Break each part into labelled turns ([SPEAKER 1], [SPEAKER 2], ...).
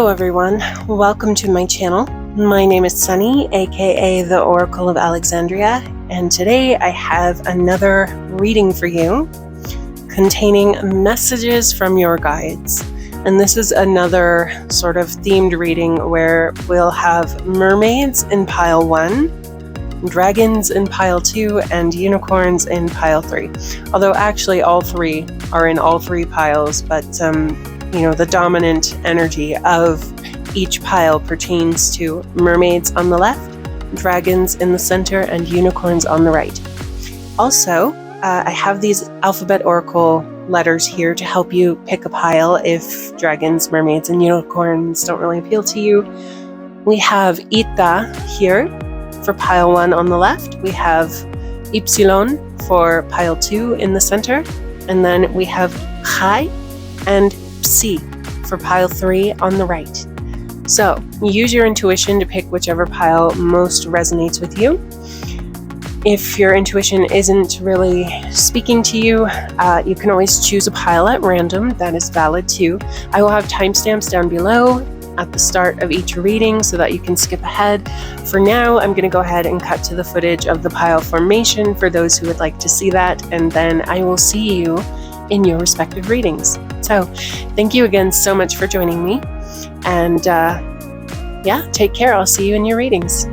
[SPEAKER 1] Hello everyone, welcome to my channel. My name is Sunny, aka the Oracle of Alexandria, and today I have another reading for you containing messages from your guides. And this is another sort of themed reading where we'll have mermaids in pile 1, dragons in pile 2, and unicorns in pile 3. Although actually all three are in all three piles, but the dominant energy of each pile pertains to mermaids on the left, dragons in the center, and unicorns on the right. Also, I have these alphabet oracle letters here to help you pick a pile if dragons, mermaids, and unicorns don't really appeal to you. We have Ita here for pile 1 on the left. We have Ypsilon for pile 2 in the center. And then we have Chai and Psi for pile 3 on the right. So use your intuition to pick whichever pile most resonates with you. If your intuition isn't really speaking to you, you can always choose a pile at random. That is valid too. I will have timestamps down below at the start of each reading so that you can skip ahead. For now, I'm going to go ahead and cut to the footage of the pile formation for those who would like to see that, and then I will see you in your respective readings. So thank you again so much for joining me, and take care. I'll see you in your readings.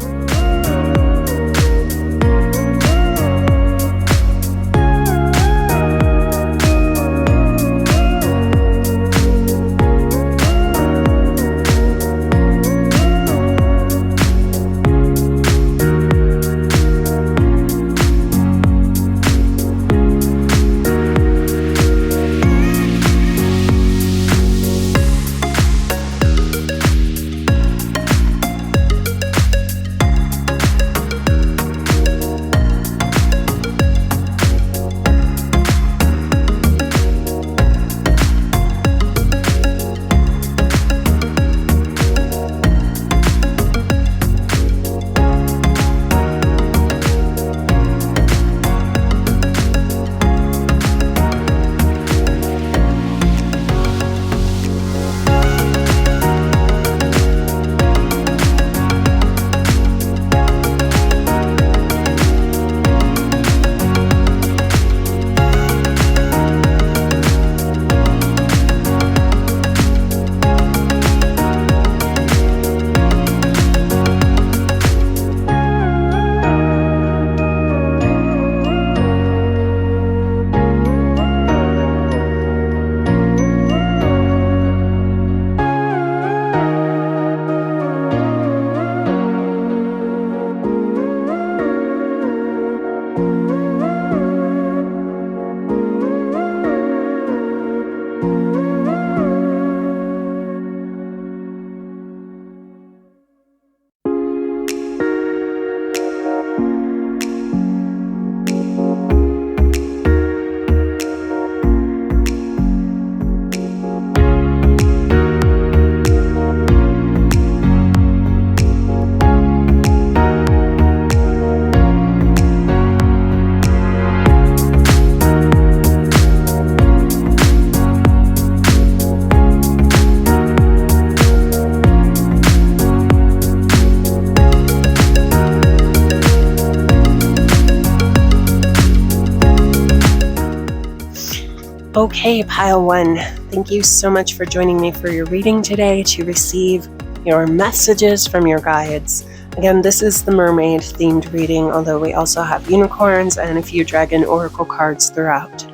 [SPEAKER 1] Okay, pile 1, thank you so much for joining me for your reading today to receive your messages from your guides. Again, this is the mermaid themed reading, although we also have unicorns and a few dragon oracle cards throughout.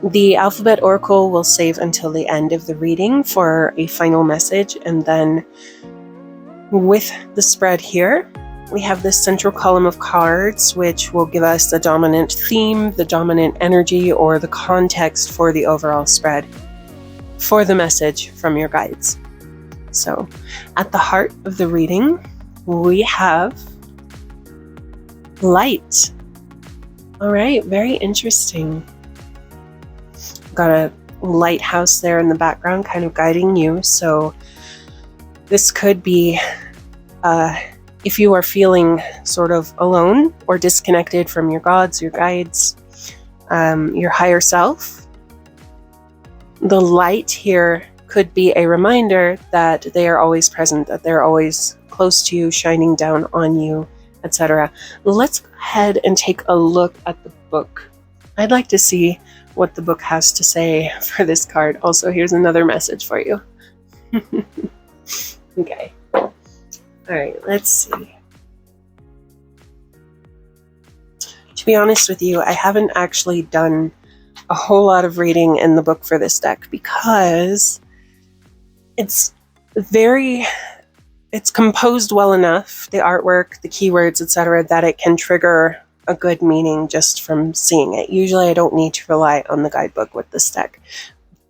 [SPEAKER 1] The alphabet oracle will save until the end of the reading for a final message, and then with the spread here, we have this central column of cards, which will give us the dominant theme, the dominant energy, or the context for the overall spread for the message from your guides. So at the heart of the reading, we have light. All right, very interesting. Got a lighthouse there in the background kind of guiding you. So this could be if you are feeling sort of alone or disconnected from your gods, your guides, your higher self, the light here could be a reminder that they are always present, that they're always close to you, shining down on you, etc. Let's go ahead and take a look at the book. I'd like to see what the book has to say for this card. Also, here's another message for you. Okay. All right, let's see. To be honest with you, I haven't actually done a whole lot of reading in the book for this deck because it's composed well enough, the artwork, the keywords, etc., that it can trigger a good meaning just from seeing it. Usually I don't need to rely on the guidebook with this deck,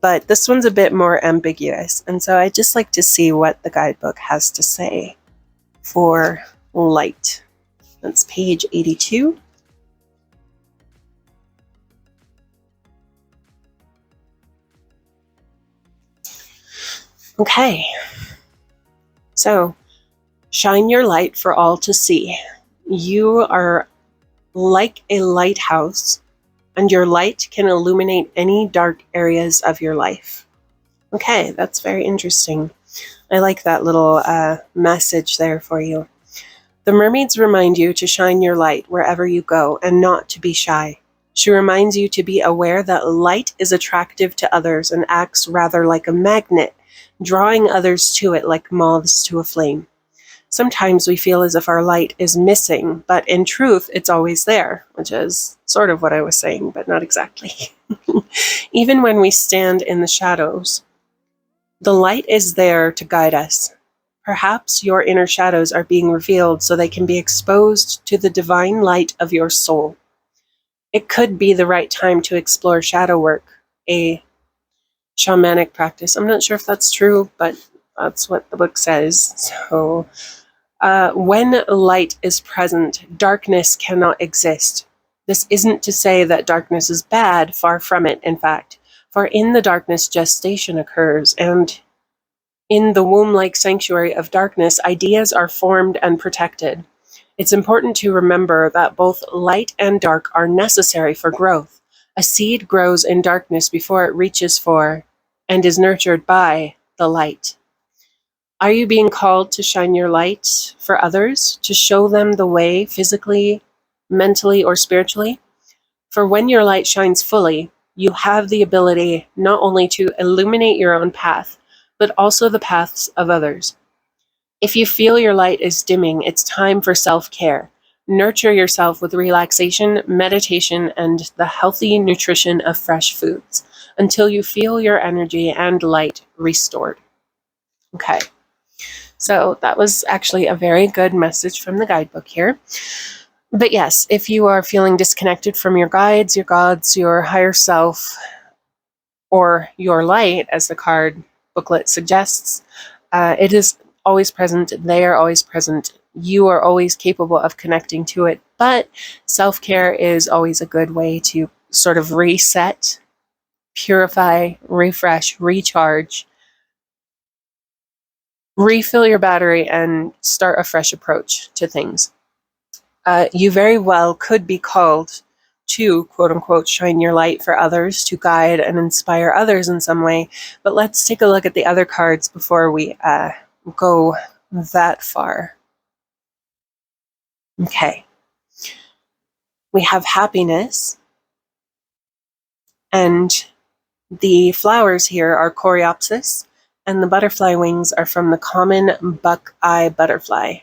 [SPEAKER 1] but this one's a bit more ambiguous, and so I just like to see what the guidebook has to say for light. That's page 82. Okay, so shine your light for all to see. You are like a lighthouse, and your light can illuminate any dark areas of your life. Okay, that's very interesting. I like that little message there for you. The mermaids remind you to shine your light wherever you go and not to be shy. She reminds you to be aware that light is attractive to others and acts rather like a magnet, drawing others to it like moths to a flame. Sometimes we feel as if our light is missing, but in truth, it's always there, which is sort of what I was saying, but not exactly. Even when we stand in the shadows, the light is there to guide us. Perhaps your inner shadows are being revealed so they can be exposed to the divine light of your soul. It could be the right time to explore shadow work, a shamanic practice. I'm not sure if that's true, but that's what the book says. So when light is present, darkness cannot exist. This isn't to say that darkness is bad, far from it, in fact. For in the darkness, gestation occurs, and in the womb-like sanctuary of darkness, ideas are formed and protected. It's important to remember that both light and dark are necessary for growth. A seed grows in darkness before it reaches for and is nurtured by the light. Are you being called to shine your light for others, to show them the way physically, mentally, or spiritually? For when your light shines fully, you have the ability not only to illuminate your own path, but also the paths of others. If you feel your light is dimming, it's time for self-care. Nurture yourself with relaxation, meditation, and the healthy nutrition of fresh foods until you feel your energy and light restored. Okay, so that was actually a very good message from the guidebook here. But yes, if you are feeling disconnected from your guides, your gods, your higher self, or your light, as the card booklet suggests, it is always present. They are always present. You are always capable of connecting to it. But self-care is always a good way to sort of reset, purify, refresh, recharge, refill your battery, and start a fresh approach to things. You very well could be called to, quote unquote, shine your light for others, to guide and inspire others in some way. But let's take a look at the other cards before we go that far. Okay. We have happiness, and the flowers here are coreopsis, and the butterfly wings are from the common buckeye butterfly.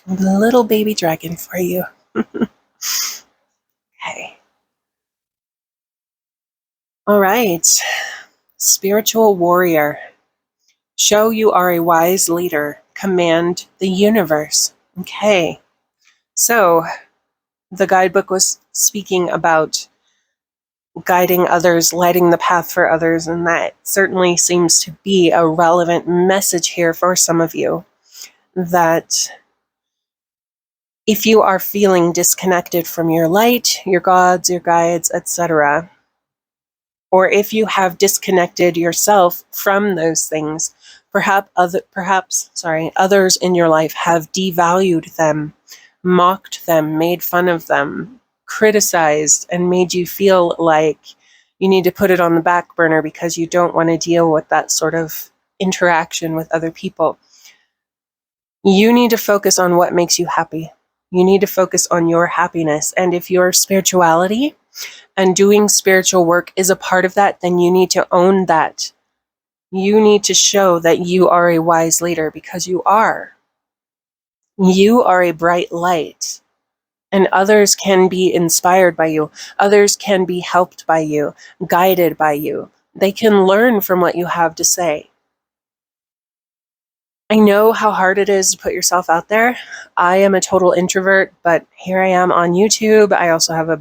[SPEAKER 1] The little baby dragon for you. Okay. All right. Spiritual warrior. Show you are a wise leader. Command the universe. Okay. So the guidebook was speaking about guiding others, lighting the path for others, and that certainly seems to be a relevant message here for some of you, that if you are feeling disconnected from your light, your gods, your guides, etc., or if you have disconnected yourself from those things, perhaps others in your life have devalued them, mocked them, made fun of them, criticized, and made you feel like You need to put it on the back burner because you don't want to deal with that sort of interaction with other people. You need to focus on what makes you happy. You need to focus on your happiness. And if your spirituality and doing spiritual work is a part of that, then you need to own that. You need to show that you are a wise leader, because you are. You are a bright light, and others can be inspired by you. Others can be helped by you, guided by you. They can learn from what you have to say. I know how hard it is to put yourself out there. I am a total introvert, but here I am on YouTube. I also have a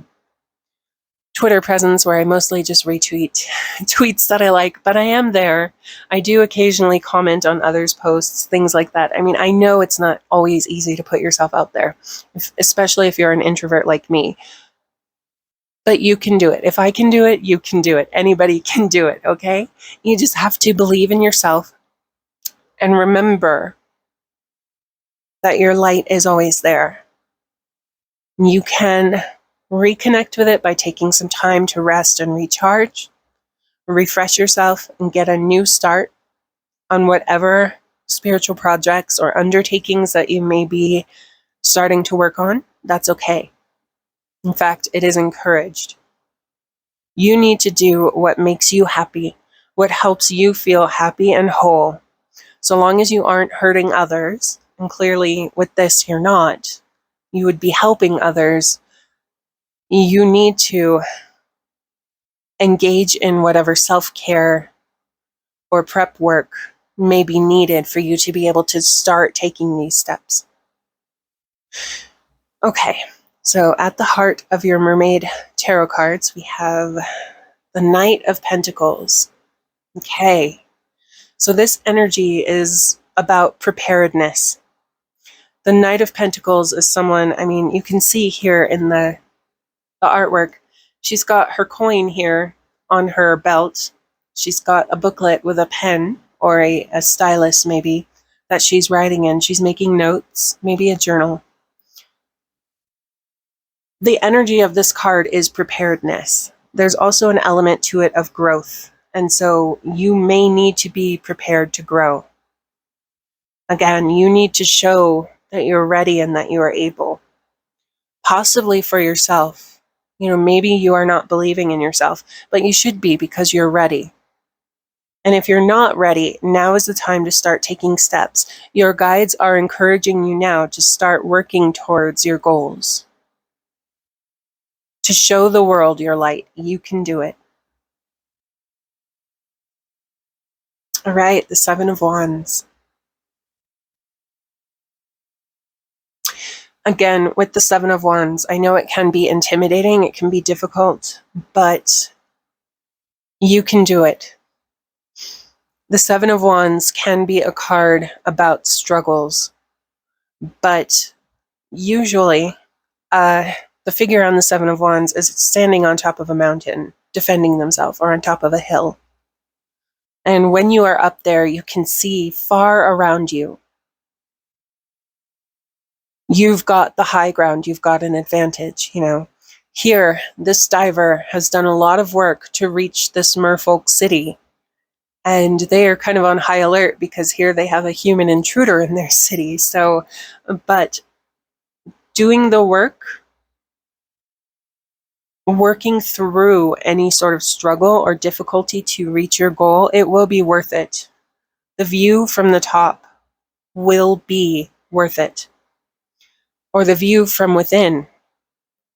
[SPEAKER 1] Twitter presence where I mostly just retweet tweets that I like, but I am there. I do occasionally comment on others' posts, things like that. I mean, I know it's not always easy to put yourself out there, especially if you're an introvert like me. But you can do it. If I can do it, you can do it. Anybody can do it, okay? You just have to believe in yourself and remember that your light is always there. You can reconnect with it by taking some time to rest and recharge, refresh yourself, and get a new start on whatever spiritual projects or undertakings that you may be starting to work on. That's okay. In fact, it is encouraged. You need to do what makes you happy, what helps you feel happy and whole. So long as you aren't hurting others, and clearly with this you're not, you would be helping others, you need to engage in whatever self-care or prep work may be needed for you to be able to start taking these steps. Okay, so at the heart of your Mermaid tarot cards, we have the Knight of Pentacles. Okay, so this energy is about preparedness. The Knight of Pentacles is someone, I mean, you can see here in the artwork, she's got her coin here on her belt. She's got a booklet with a pen or a stylus maybe that she's writing in. She's making notes, maybe a journal. The energy of this card is preparedness. There's also an element to it of growth. And so you may need to be prepared to grow. Again, you need to show that you're ready and that you are able. Possibly for yourself. You know, maybe you are not believing in yourself, but you should be, because you're ready. And if you're not ready, now is the time to start taking steps. Your guides are encouraging you now to start working towards your goals. To show the world your light. You can do it. All right, the Seven of Wands. Again, with the Seven of Wands, I know it can be intimidating, it can be difficult, but you can do it. The Seven of Wands can be a card about struggles, but usually the figure on the Seven of Wands is standing on top of a mountain, defending themselves, or on top of a hill. And when you are up there, you can see far around you. You've got the high ground, you've got an advantage, you know. Here, this diver has done a lot of work to reach this merfolk city, and they are kind of on high alert because here they have a human intruder in their city. So, but doing the work, working through any sort of struggle or difficulty to reach your goal, it will be worth it. The view from the top will be worth it. Or the view from within,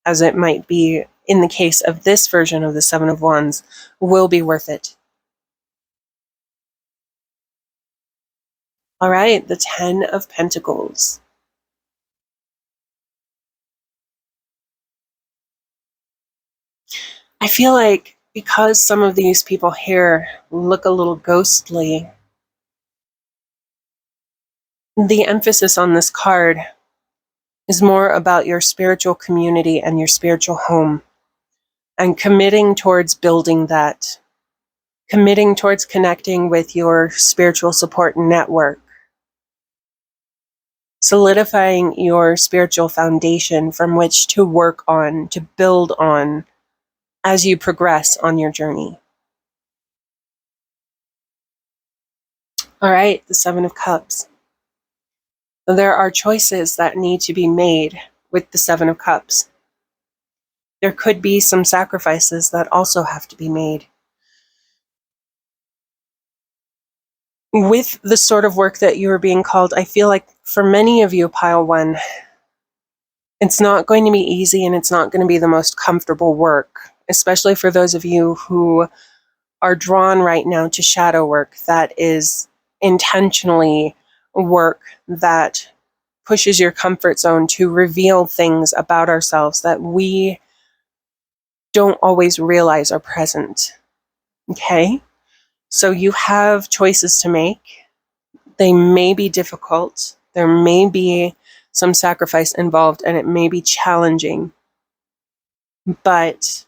[SPEAKER 1] as it might be in the case of this version of the Seven of Wands, will be worth it. All right, the Ten of Pentacles. I feel like because some of these people here look a little ghostly, the emphasis on this card is more about your spiritual community and your spiritual home, and committing towards building that, committing towards connecting with your spiritual support network, solidifying your spiritual foundation from which to work on, to build on, as you progress on your journey. All right, the Seven of Cups. There are choices that need to be made with the Seven of Cups. There could be some sacrifices that also have to be made. With the sort of work that you are being called, I feel like for many of you, pile one, it's not going to be easy and it's not going to be the most comfortable work, especially for those of you who are drawn right now to shadow work that is intentionally work that pushes your comfort zone to reveal things about ourselves that we don't always realize are present. Okay? So you have choices to make. They may be difficult. There may be some sacrifice involved, and it may be challenging. But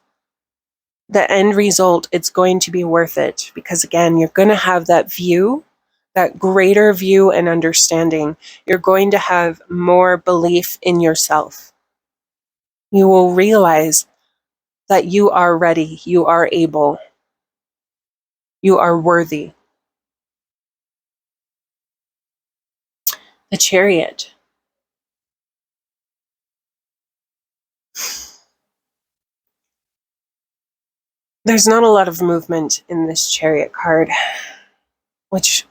[SPEAKER 1] the end result, it's going to be worth it because, again, you're going to have that view, that greater view and understanding. You're going to have more belief in yourself. You will realize that you are ready, you are able, you are worthy. The Chariot. There's not a lot of movement in this Chariot card, which,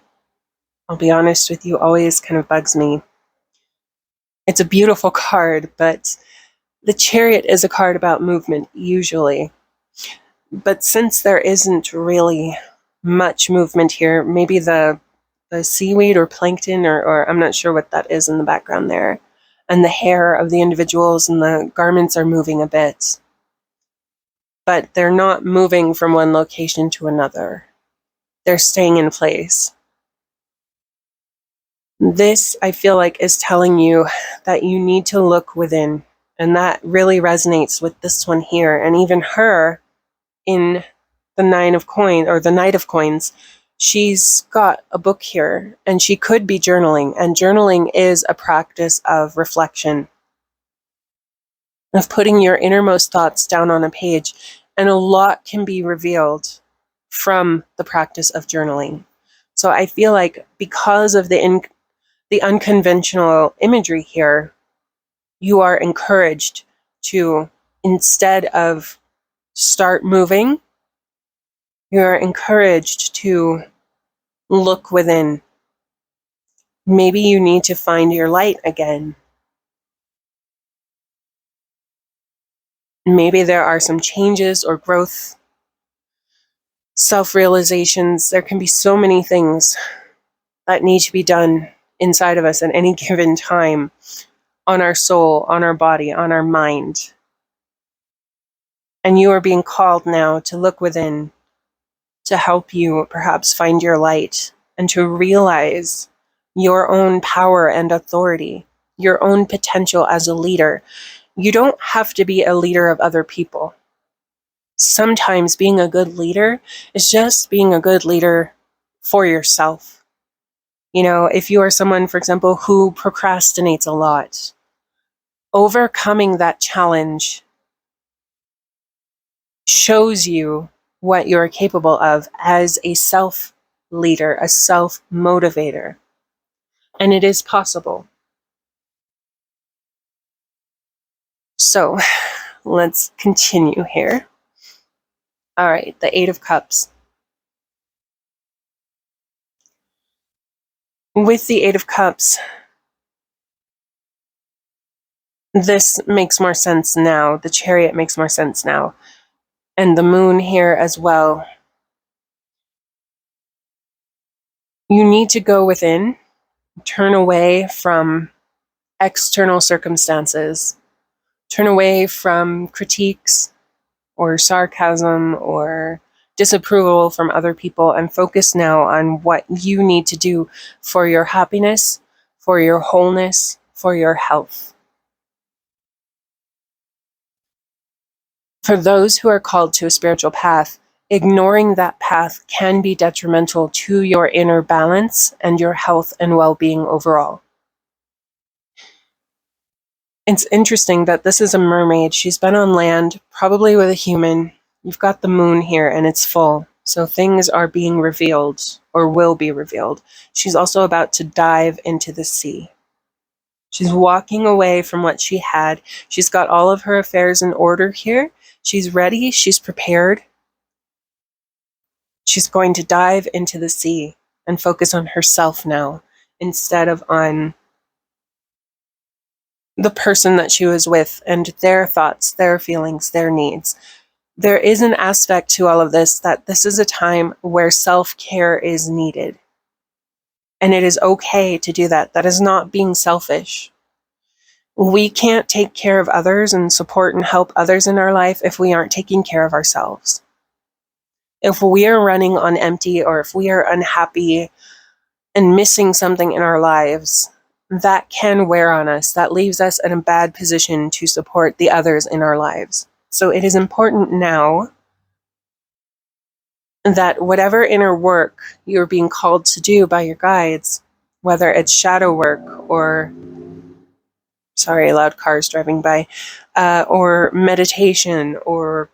[SPEAKER 1] I'll be honest with you, always kind of bugs me. It's a beautiful card, but the Chariot is a card about movement, usually. But since there isn't really much movement here, maybe the seaweed or plankton, or I'm not sure what that is in the background there, and the hair of the individuals and the garments are moving a bit. But they're not moving from one location to another. They're staying in place. This, I feel like, is telling you that you need to look within. And that really resonates with this one here. And even her, in the Nine of Coins, or the Knight of Coins, she's got a book here. And she could be journaling. And journaling is a practice of reflection, of putting your innermost thoughts down on a page. And a lot can be revealed from the practice of journaling. So I feel like because of the unconventional imagery here, you are encouraged to, instead of start moving, you're encouraged to look within. Maybe you need to find your light again. Maybe there are some changes or growth, self-realizations. There can be so many things that need to be done inside of us at any given time, on our soul, on our body, on our mind. And you are being called now to look within, to help you perhaps find your light and to realize your own power and authority, your own potential as a leader. You don't have to be a leader of other people. Sometimes being a good leader is just being a good leader for yourself. You know, if you are someone, for example, who procrastinates a lot, overcoming that challenge shows you what you're capable of as a self-leader, a self-motivator. And it is possible. So let's continue here. All right, the Eight of Cups. With the Eight of Cups, this makes more sense now. The Chariot makes more sense now. And the Moon here as well. You need to go within, turn away from external circumstances, turn away from critiques or sarcasm or disapproval from other people, and focus now on what you need to do for your happiness, for your wholeness, for your health. For those who are called to a spiritual path, ignoring that path can be detrimental to your inner balance and your health and well-being overall. It's interesting that this is a mermaid. She's been on land, probably with a human, You've got the moon here and it's full. So things are being revealed or will be revealed. She's also about to dive into the sea. She's walking away from what she had. She's got all of her affairs in order here. She's ready. She's prepared. She's going to dive into the sea and focus on herself now instead of on the person that she was with and their thoughts, their feelings, their needs. There is an aspect to all of this that this is a time where self-care is needed. And it is okay to do that. That is not being selfish. We can't take care of others and support and help others in our life if we aren't taking care of ourselves. If we are running on empty or if we are unhappy and missing something in our lives, that can wear on us. That leaves us in a bad position to support the others in our lives. So it is important now that whatever inner work you're being called to do by your guides, whether it's shadow work or, sorry, loud cars driving by, or meditation or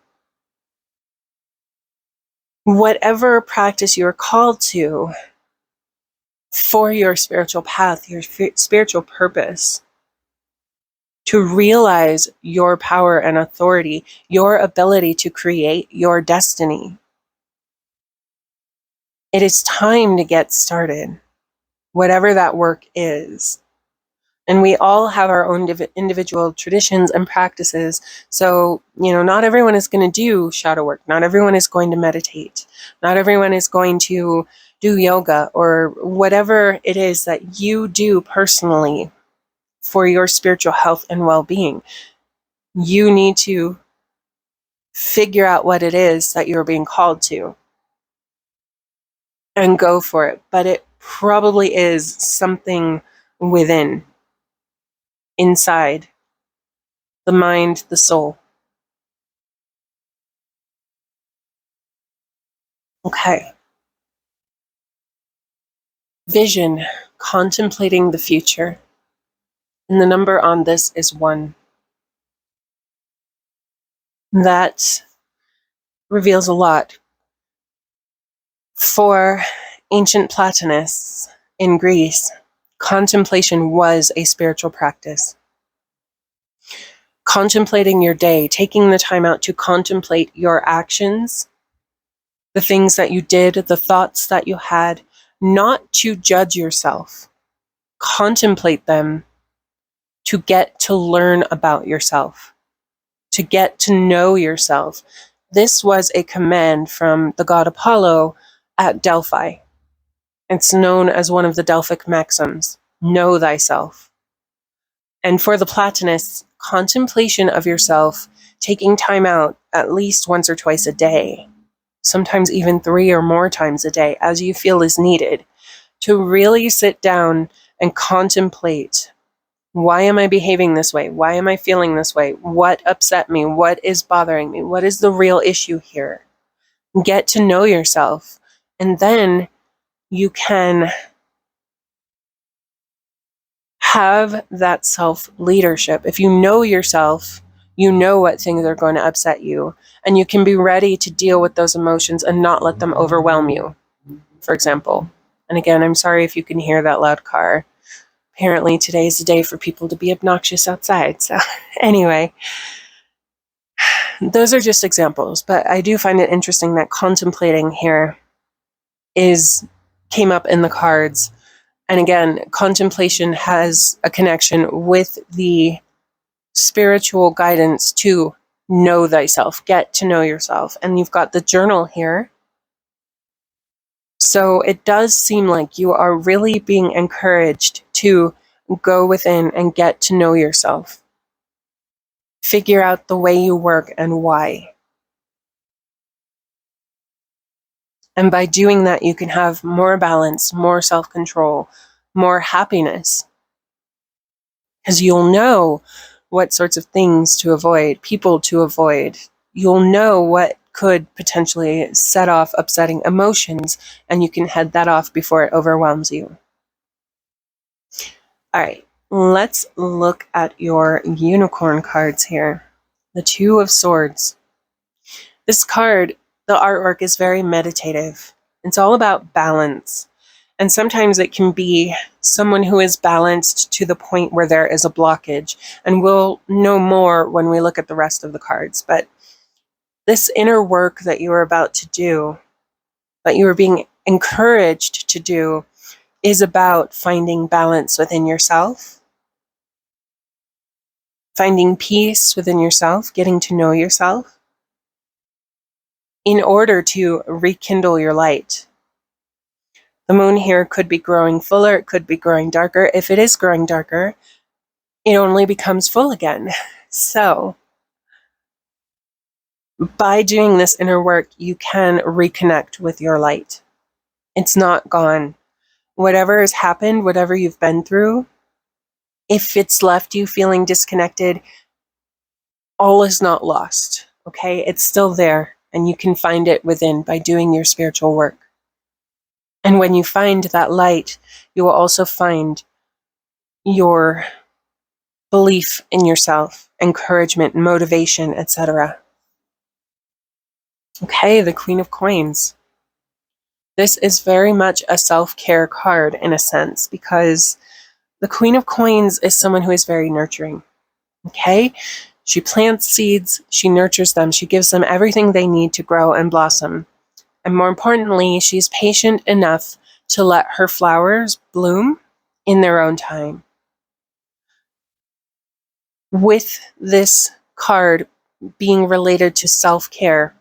[SPEAKER 1] whatever practice you're called to for your spiritual path, your spiritual purpose, to realize your power and authority, your ability to create your destiny. It is time to get started, whatever that work is. And we all have our own individual traditions and practices. So, not everyone is going to do shadow work. Not everyone is going to meditate. Not everyone is going to do yoga or whatever it is that you do personally for your spiritual health and well-being. You need to figure out what it is that you're being called to and go for it. But it probably is something within, inside, the mind, the soul. Okay. Vision, contemplating the future. And the number on this is 1. That reveals a lot. For ancient Platonists in Greece, contemplation was a spiritual practice. Contemplating your day, taking the time out to contemplate your actions, the things that you did, the thoughts that you had, not to judge yourself. Contemplate them to get to learn about yourself, to get to know yourself. This was a command from the god Apollo at Delphi. It's known as one of the Delphic maxims, know thyself. And for the Platonists, contemplation of yourself, taking time out at least once or twice a day, sometimes even 3 or more times a day, as you feel is needed, to really sit down and contemplate, why am I behaving this way? Why am I feeling this way? What upset me? What is bothering me? What is the real issue here? Get to know yourself. And then you can have that self-leadership. If you know yourself, you know what things are going to upset you, and you can be ready to deal with those emotions and not let them overwhelm you, for example. And again, I'm sorry if you can hear that loud car. Apparently today is the day for people to be obnoxious outside. So anyway, those are just examples, but I do find it interesting that contemplating here came up in the cards. And again, contemplation has a connection with the spiritual guidance to know thyself, get to know yourself. And you've got the journal here. So it does seem like you are really being encouraged to go within and get to know yourself. Figure out the way you work and why. And by doing that, you can have more balance, more self-control, more happiness. Because you'll know what sorts of things to avoid, people to avoid. You'll know what could potentially set off upsetting emotions, and you can head that off before it overwhelms you. All right, let's look at your unicorn cards here. The 2 of Swords. This card, the artwork is very meditative. It's all about balance. And sometimes it can be someone who is balanced to the point where there is a blockage. And we'll know more when we look at the rest of the cards. But this inner work that you are about to do, that you are being encouraged to do, is about finding balance within yourself, finding peace within yourself, getting to know yourself, in order to rekindle your light. The moon here could be growing fuller, it could be growing darker. If it is growing darker, it only becomes full again. So, by doing this inner work, you can reconnect with your light. It's not gone. Whatever has happened, whatever you've been through, if it's left you feeling disconnected, all is not lost, okay? It's still there, and you can find it within by doing your spiritual work. And when you find that light, you will also find your belief in yourself, encouragement, motivation, etc. Okay, the Queen of Coins. This is very much a self-care card in a sense, because the Queen of Coins is someone who is very nurturing. Okay? She plants seeds, she nurtures them, she gives them everything they need to grow and blossom. And more importantly, she's patient enough to let her flowers bloom in their own time. With this card being related to self-care,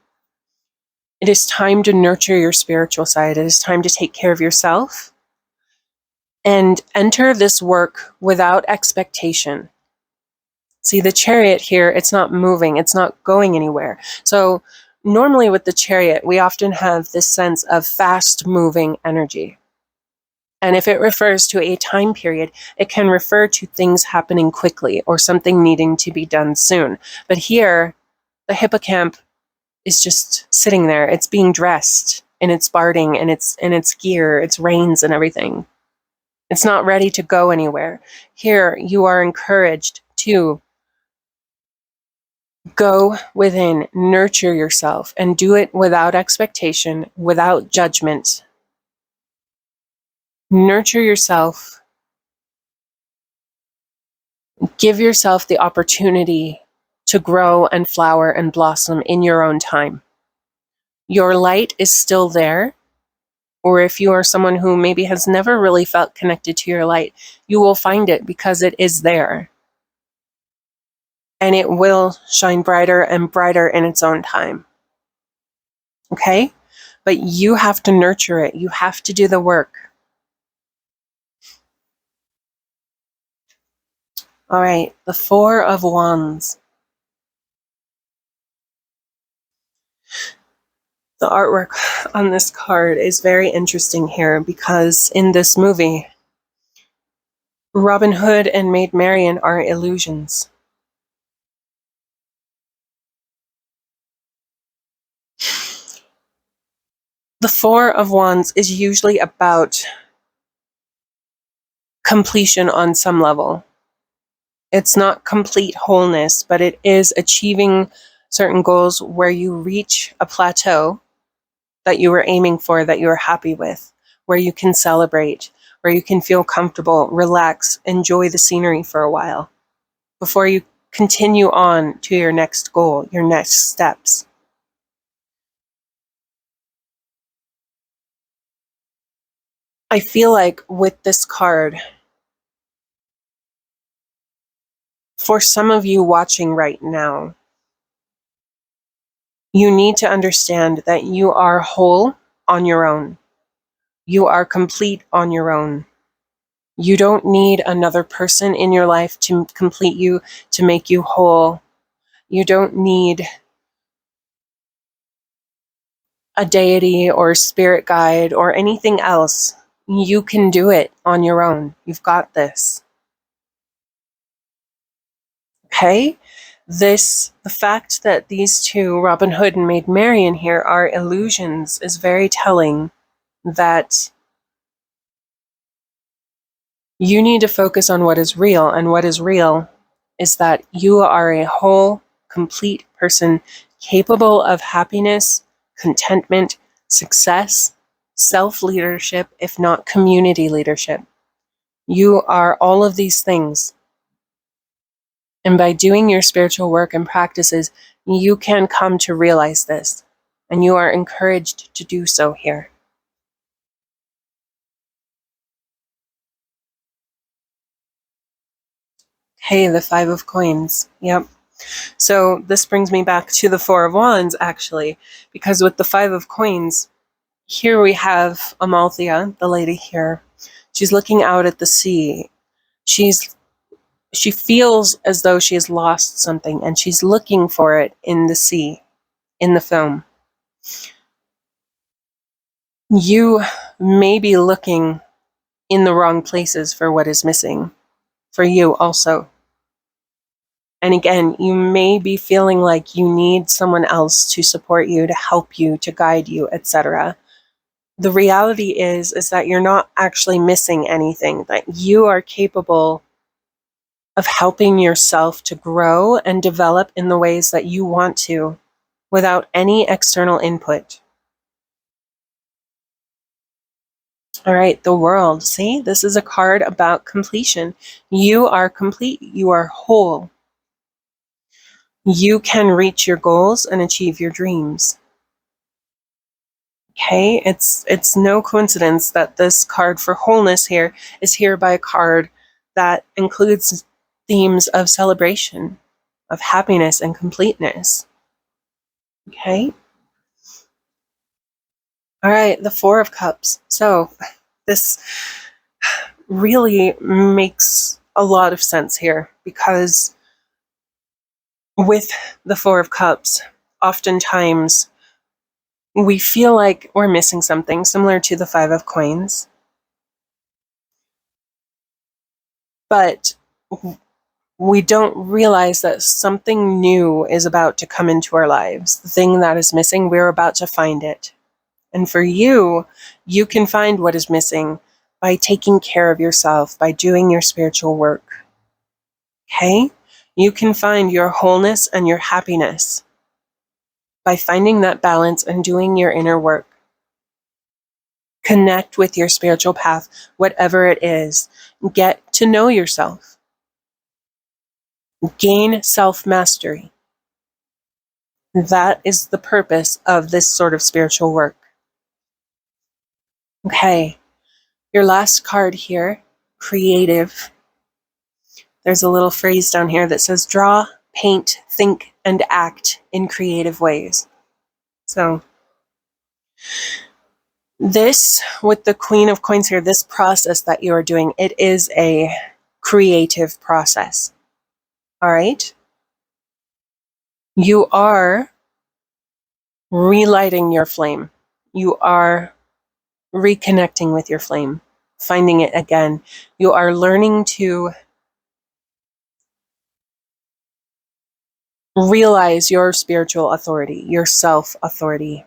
[SPEAKER 1] it is time to nurture your spiritual side. It is time to take care of yourself and enter this work without expectation. See, the Chariot here, it's not moving, it's not going anywhere. So normally with the Chariot, we often have this sense of fast-moving energy. And if it refers to a time period, it can refer to things happening quickly or something needing to be done soon. But here, the hippocamp is just sitting there. It's being dressed in its barding and its gear, its reins and everything. It's not ready to go anywhere. Here, you are encouraged to go within, nurture yourself, and do it without expectation, without judgment. Nurture yourself. Give yourself the opportunity to grow and flower and blossom in your own time. Your light is still there, or if you are someone who maybe has never really felt connected to your light, you will find it because it is there. And it will shine brighter and brighter in its own time. Okay? But you have to nurture it. You have to do the work. All right, the Four of Wands. The artwork on this card is very interesting here because in this movie, Robin Hood and Maid Marian are illusions. The Four of Wands is usually about completion on some level. It's not complete wholeness, but it is achieving certain goals where you reach a plateau that you were aiming for, that you are happy with, where you can celebrate, where you can feel comfortable, relax, enjoy the scenery for a while before you continue on to your next goal, your next steps. I feel like with this card, for some of you watching right now, you need to understand that you are whole on your own. You are complete on your own. You don't need another person in your life to complete you, to make you whole. You don't need a deity or spirit guide or anything else. You can do it on your own. You've got this. Okay? The fact that these two, Robin Hood and Maid Marian here, are illusions is very telling that you need to focus on what is real, and what is real is that you are a whole, complete person capable of happiness, contentment, success, self-leadership, if not community leadership. You are all of these things. And by doing your spiritual work and practices, you can come to realize this. And you are encouraged to do so here. Okay, the Five of Coins. Yep. So this brings me back to the Four of Wands, actually, because with the Five of Coins, here we have Amalthea, the lady here. She's looking out at the sea. She feels as though she has lost something, and she's looking for it in the sea, in the film. You may be looking in the wrong places for what is missing, for you also. And again, you may be feeling like you need someone else to support you, to help you, to guide you, etc. The reality is that you're not actually missing anything, that you are capable of helping yourself to grow and develop in the ways that you want to without any external input. All right, the World. See, this is a card about completion. You are complete. You are whole. You can reach your goals and achieve your dreams. Okay, it's no coincidence that this card for wholeness here is here by a card that includes themes of celebration, of happiness and completeness. Okay. All right, the Four of Cups. So this really makes a lot of sense here, because with the Four of Cups, oftentimes we feel like we're missing something, similar to the Five of Coins. But we don't realize that something new is about to come into our lives. The thing that is missing, we're about to find it. And for you, you can find what is missing by taking care of yourself, by doing your spiritual work. Okay? You can find your wholeness and your happiness by finding that balance and doing your inner work. Connect with your spiritual path, whatever it is. Get to know yourself. Gain self-mastery. That is the purpose of this sort of spiritual work. Okay, your last card here, creative. There's a little phrase down here that says, draw, paint, think, and act in creative ways. So this, with the Queen of Coins here, this process that you are doing, it is a creative process. All right? You are relighting your flame. You are reconnecting with your flame, finding it again. You are learning to realize your spiritual authority, your self-authority.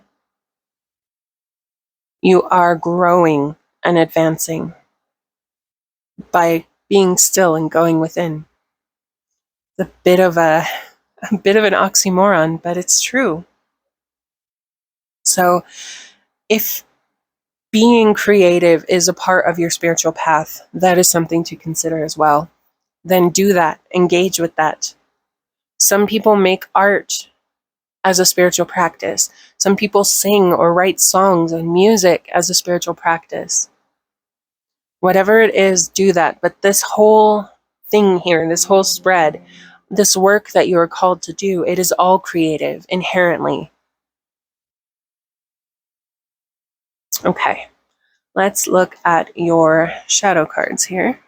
[SPEAKER 1] You are growing and advancing by being still and going within. It's a bit of an oxymoron, but it's true. So if being creative is a part of your spiritual path, that is something to consider as well. Then do that. Engage with that. Some people make art as a spiritual practice. Some people sing or write songs and music as a spiritual practice. Whatever it is, do that. But this whole thing here, this whole spread, this work that you are called to do, it is all creative, inherently. Okay, let's look at your shadow cards here.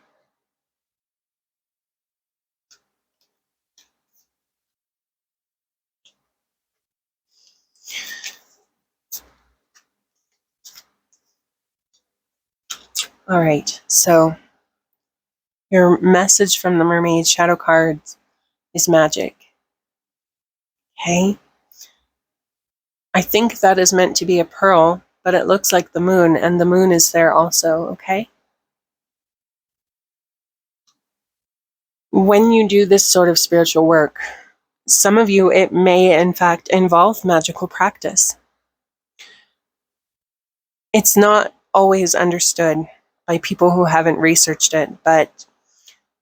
[SPEAKER 1] All right, so your message from the Mermaid shadow cards is magic. Okay? I think that is meant to be a pearl, but it looks like the moon, and the moon is there also, okay? When you do this sort of spiritual work, Some of you, it may in fact involve magical practice. It's not always understood by people who haven't researched it, but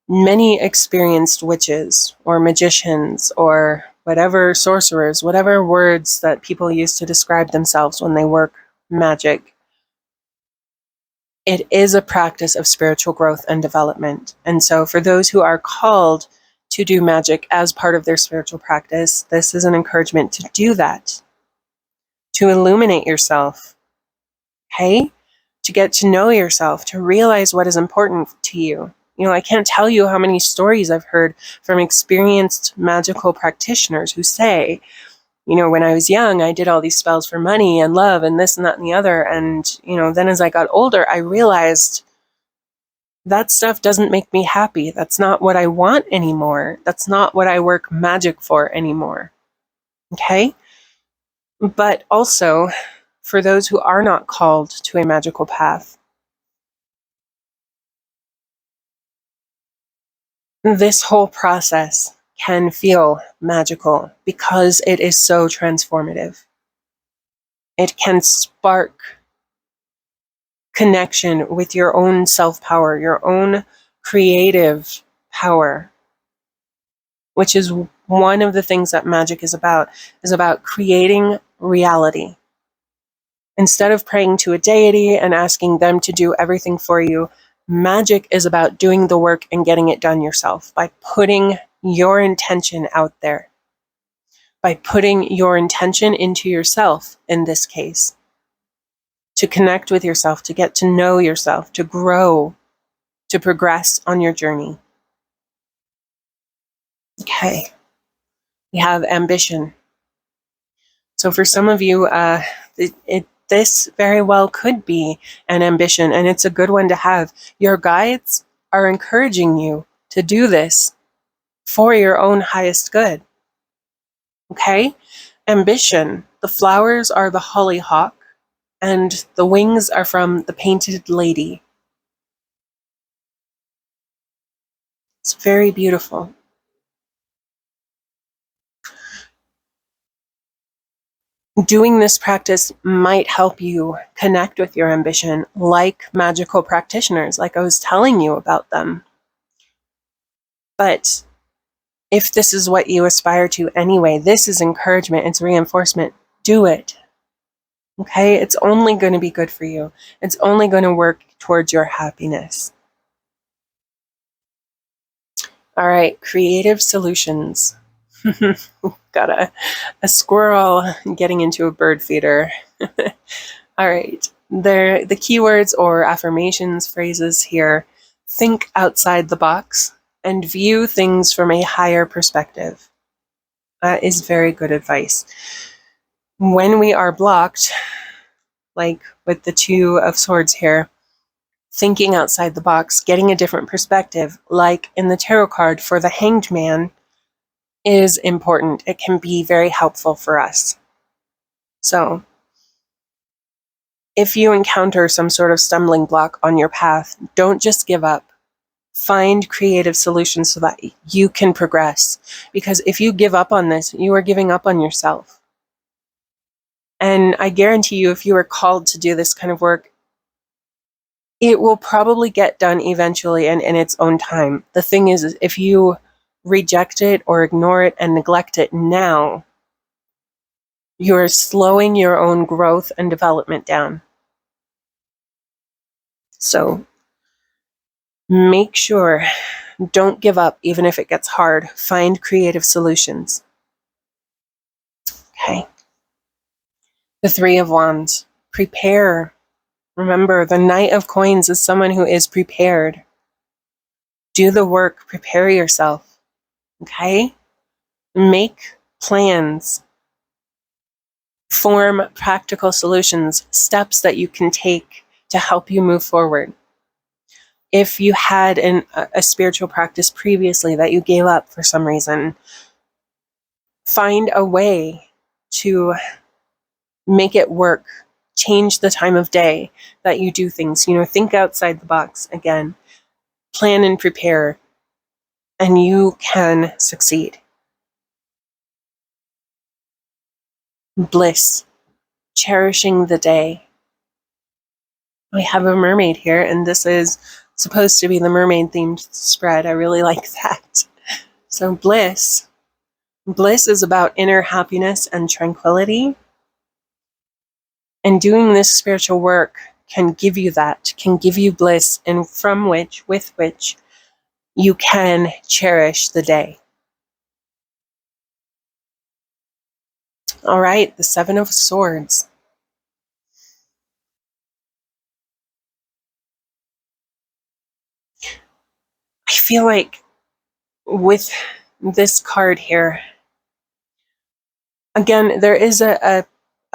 [SPEAKER 1] many experienced witches or magicians or whatever sorcerers, whatever words that people use to describe themselves when they work magic, it is a practice of spiritual growth and development. And so for those who are called to do magic as part of their spiritual practice, this is an encouragement to do that, to illuminate yourself, okay? To get to know yourself, to realize what is important to you. You know, I can't tell you how many stories I've heard from experienced magical practitioners who say, you know, when I was young, I did all these spells for money and love and this and that and the other. And, you know, then as I got older, I realized that stuff doesn't make me happy. That's not what I want anymore. That's not what I work magic for anymore. Okay? But also, for those who are not called to a magical path, this whole process can feel magical because it is so transformative. It can spark connection with your own self-power, your own creative power, which is one of the things that magic is about creating reality. Instead of praying to a deity and asking them to do everything for you, magic is about doing the work and getting it done yourself by putting your intention out there, by putting your intention into yourself in this case, to connect with yourself, to get to know yourself, to grow, to progress on your journey. Okay, we have ambition. So for some of you, this very well could be an ambition, and it's a good one to have. Your guides are encouraging you to do this for your own highest good. Okay? Ambition. The flowers are the hollyhock, and the wings are from the painted lady. It's very beautiful. Doing this practice might help you connect with your ambition, like magical practitioners, like I was telling you about them. But if this is what you aspire to anyway, this is encouragement, it's reinforcement. Do it. Okay? It's only going to be good for you. It's only going to work towards your happiness. All right, creative solutions. Got a squirrel getting into a bird feeder. All right, the keywords or affirmations, phrases here. Think outside the box and view things from a higher perspective. That is very good advice. When we are blocked, like with the Two of Swords here, thinking outside the box, getting a different perspective, like in the tarot card for the Hanged Man, is important. It can be very helpful for us. So, if you encounter some sort of stumbling block on your path, don't just give up. Find creative solutions so that you can progress. Because if you give up on this, you are giving up on yourself. And I guarantee you, if you are called to do this kind of work, it will probably get done eventually and in its own time. The thing is if you reject it or ignore it and neglect it now, you're slowing your own growth and development down. So make sure, don't give up even if it gets hard. Find creative solutions. Okay. The Three of Wands. Prepare. Remember, the Knight of Coins is someone who is prepared. Do the work. Prepare yourself. Okay? Make plans. Form practical solutions, steps that you can take to help you move forward. If you had a spiritual practice previously that you gave up for some reason, find a way to make it work. Change the time of day that you do things. You know, think outside the box again. Plan and prepare, and you can succeed. bliss, cherishing the day. We have a mermaid here, and this is supposed to be the mermaid themed spread. I really like that. So bliss is about inner happiness and tranquility. And doing this spiritual work can give you that, can give you bliss, and with which you can cherish the day. All right, the Seven of Swords. I feel like with this card here, again, there is a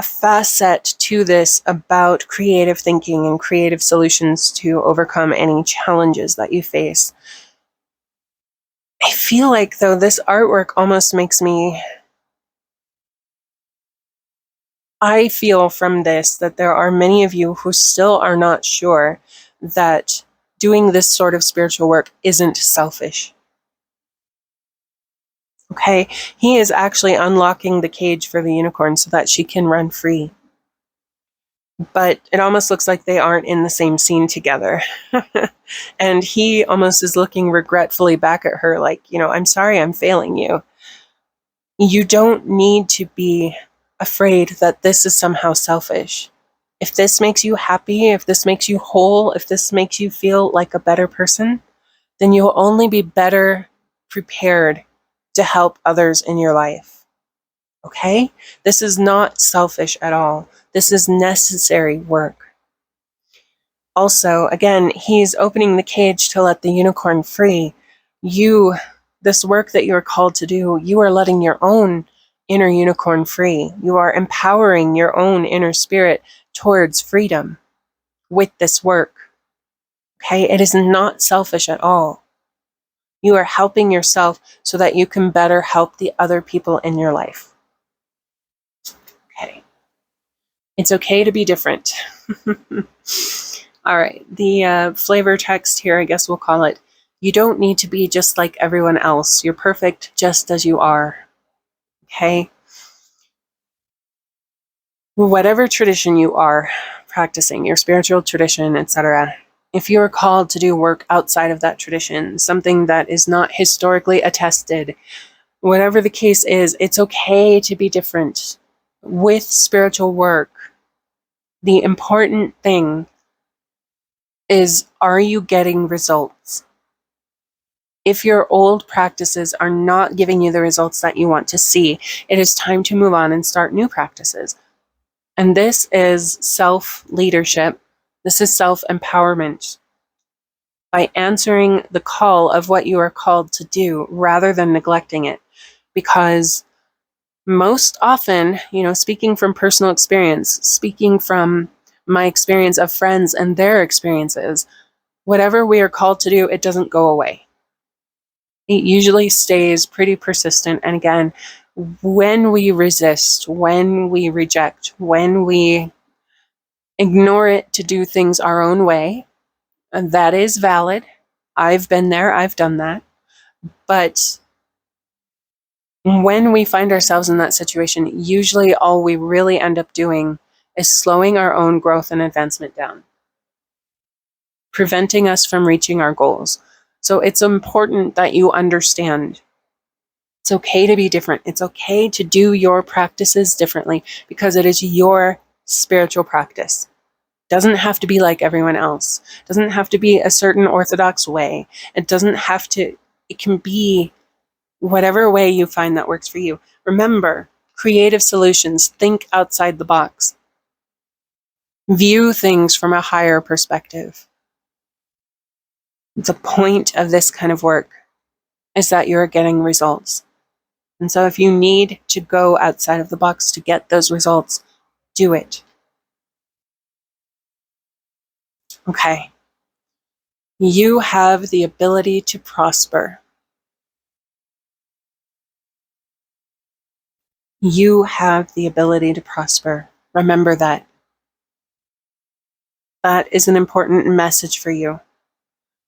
[SPEAKER 1] facet to this about creative thinking and creative solutions to overcome any challenges that you face. I feel like, though, this artwork almost makes me... I feel from this that there are many of you who still are not sure that doing this sort of spiritual work isn't selfish. Okay? He is actually unlocking the cage for the unicorn so that she can run free. But it almost looks like they aren't in the same scene together. And he almost is looking regretfully back at her like, I'm sorry I'm failing you. You don't need to be afraid that this is somehow selfish. If this makes you happy, if this makes you whole, if this makes you feel like a better person, then you'll only be better prepared to help others in your life. Okay? This is not selfish at all. This is necessary work. Also, again, he's opening the cage to let the unicorn free. This work that you're called to do, you are letting your own inner unicorn free. You are empowering your own inner spirit towards freedom with this work. Okay? It is not selfish at all. You are helping yourself so that you can better help the other people in your life. Okay. It's okay to be different. All right. The flavor text here, I guess we'll call it, you don't need to be just like everyone else. You're perfect just as you are. Okay? Whatever tradition you are practicing, your spiritual tradition, etc., if you are called to do work outside of that tradition, something that is not historically attested, whatever the case is, it's okay to be different. With spiritual work, the important thing is, are you getting results? If your old practices are not giving you the results that you want to see, it is time to move on and start new practices. And this is self-leadership. This is self-empowerment. By answering the call of what you are called to do rather than neglecting it. Because most often, speaking from personal experience, speaking from my experience of friends and their experiences, whatever we are called to do, it doesn't go away. It usually stays pretty persistent. And again, when we resist, when we reject, when we ignore it to do things our own way, and that is valid. I've been there, I've done that. But when we find ourselves in that situation, usually all we really end up doing is slowing our own growth and advancement down, preventing us from reaching our goals. So it's important that you understand it's okay to be different. It's okay to do your practices differently because it is your spiritual practice. It doesn't have to be like everyone else. It doesn't have to be a certain orthodox way. It can be whatever way you find that works for you. Remember, creative solutions, think outside the box. View things from a higher perspective. The point of this kind of work is that you're getting results. And so if you need to go outside of the box to get those results, do it. Okay. You have the ability to prosper. You have the ability to prosper. Remember that. That is an important message for you.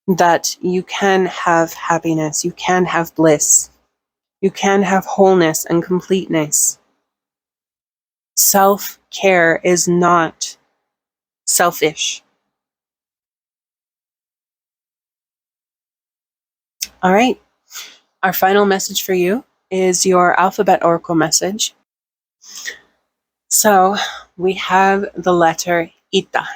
[SPEAKER 1] That you can have happiness. You can have bliss. You can have wholeness and completeness. Self-care is not selfish. All right. Our final message for you is your alphabet oracle message. So we have the letter Ita,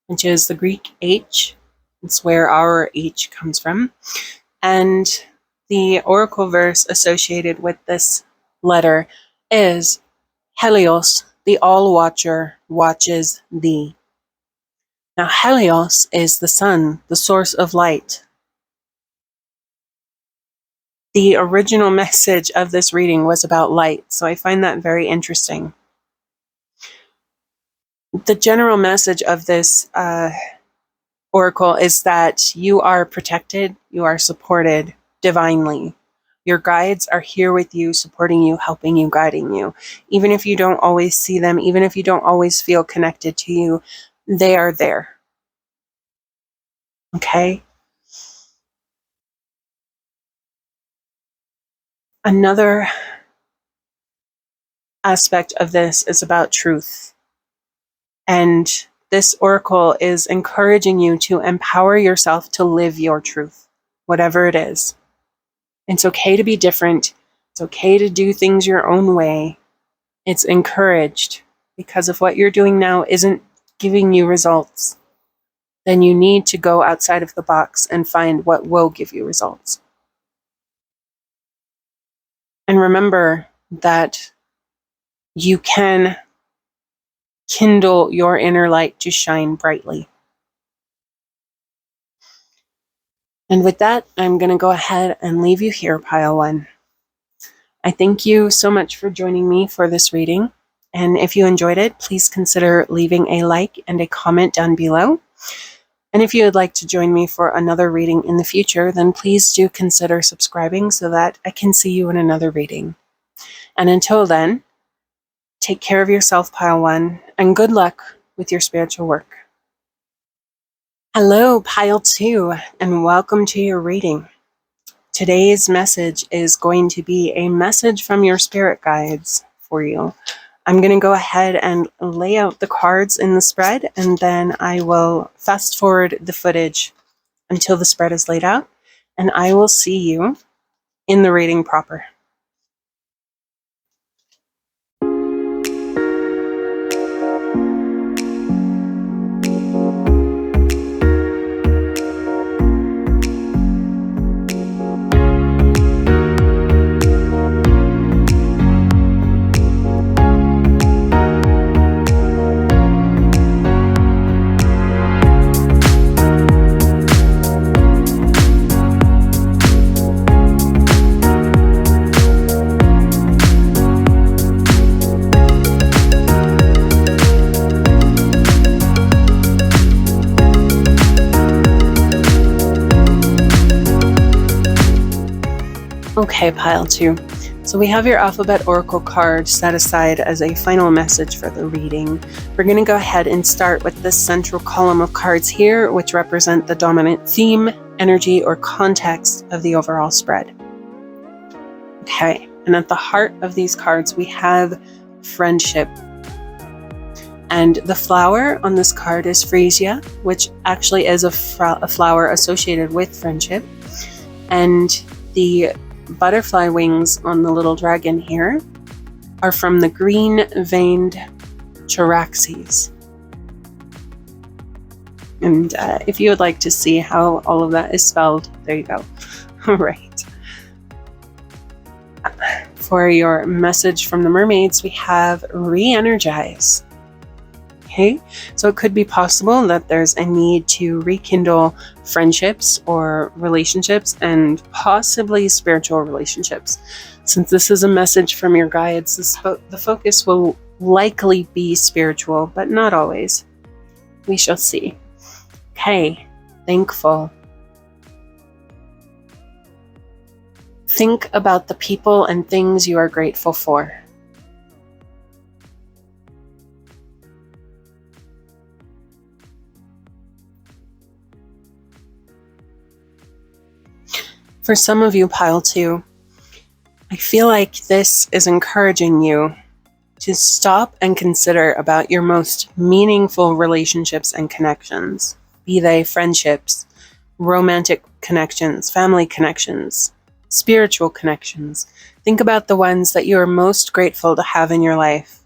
[SPEAKER 1] which is the Greek H. It's where our H comes from. And the oracle verse associated with this letter is Helios, the all-watcher, watches thee. Now, Helios is the sun, the source of light. The original message of this reading was about light, so I find that very interesting. The general message of this oracle is that you are protected, you are supported divinely. Your guides are here with you, supporting you, helping you, guiding you. Even if you don't always see them, even if you don't always feel connected to you, they are there. Okay? Another aspect of this is about truth. And this oracle is encouraging you to empower yourself to live your truth, whatever it is. It's okay to be different. It's okay to do things your own way. It's encouraged, because if what you're doing now isn't giving you results, then you need to go outside of the box and find what will give you results. And remember that you can kindle your inner light to shine brightly. And with that, I'm going to go ahead and leave you here, Pile 1. I thank you so much for joining me for this reading. And if you enjoyed it, please consider leaving a like and a comment down below. And if you would like to join me for another reading in the future, then please do consider subscribing so that I can see you in another reading. And until then, take care of yourself, Pile 1, and good luck with your spiritual work. Hello, Pile 2, and welcome to your reading. Today's message is going to be a message from your spirit guides for you. I'm going to go ahead and lay out the cards in the spread, and then I will fast forward the footage until the spread is laid out, and I will see you in the reading proper. Okay, Pile 2. So we have your alphabet oracle card set aside as a final message for the reading. We're going to go ahead and start with this central column of cards here, which represent the dominant theme, energy, or context of the overall spread. Okay, and at the heart of these cards, we have friendship. And the flower on this card is freesia, which actually is a flower associated with friendship. And the butterfly wings on the little dragon here are from the green-veined Charaxes. And if you would like to see how all of that is spelled, there you go. All right. For your message from the mermaids, we have re-energize. Okay, so it could be possible that there's a need to rekindle friendships or relationships, and possibly spiritual relationships. Since this is a message from your guides, the focus will likely be spiritual, but not always. We shall see. Okay, thankful. Think about the people and things you are grateful for. For some of you, Pile 2, I feel like this is encouraging you to stop and consider about your most meaningful relationships and connections, be they friendships, romantic connections, family connections, spiritual connections. Think about the ones that you are most grateful to have in your life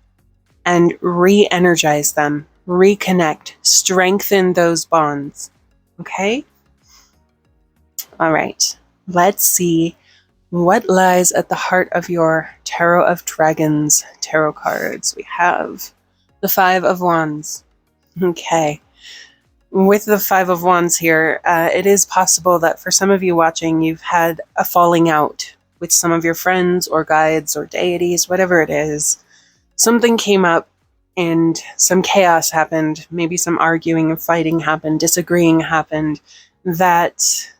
[SPEAKER 1] and re-energize them, reconnect, strengthen those bonds. Okay? All right. Let's see what lies at the heart of your Tarot of Dragons tarot cards. We have the Five of Wands. Okay. With the Five of Wands here, it is possible that for some of you watching, you've had a falling out with some of your friends or guides or deities, whatever it is. Something came up and some chaos happened. Maybe some arguing and fighting happened, disagreeing happened, that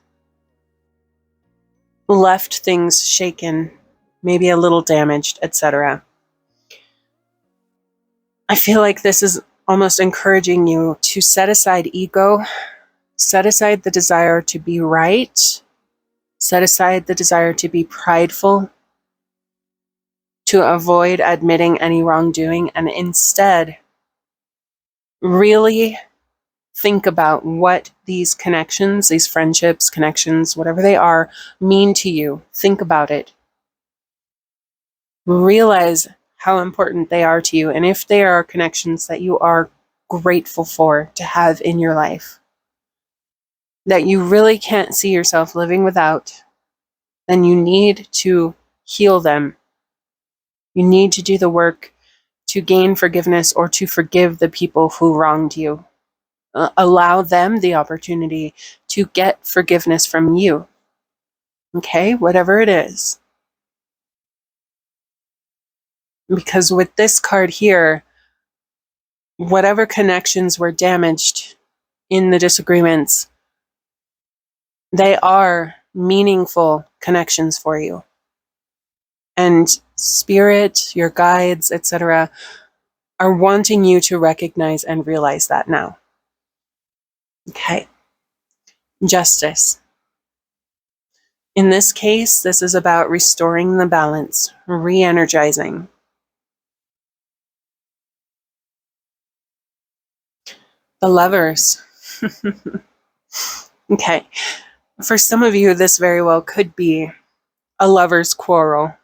[SPEAKER 1] left things shaken, maybe a little damaged, etc. I feel like this is almost encouraging you to set aside ego, set aside the desire to be right, set aside the desire to be prideful, to avoid admitting any wrongdoing, and instead really think about what these connections, these friendships, connections, whatever they are, mean to you. Think about it. Realize how important they are to you, and if they are connections that you are grateful for to have in your life, that you really can't see yourself living without, then you need to heal them. You need to do the work to gain forgiveness or to forgive the people who wronged you. Allow them the opportunity to get forgiveness from you. Okay, whatever it is. Because with this card here, whatever connections were damaged in the disagreements, they are meaningful connections for you. And spirit, your guides, etc., are wanting you to recognize and realize that now. Okay. Justice. In this case, this is about restoring the balance, re-energizing. The Lovers. Okay. For some of you, this very well could be a lover's quarrel,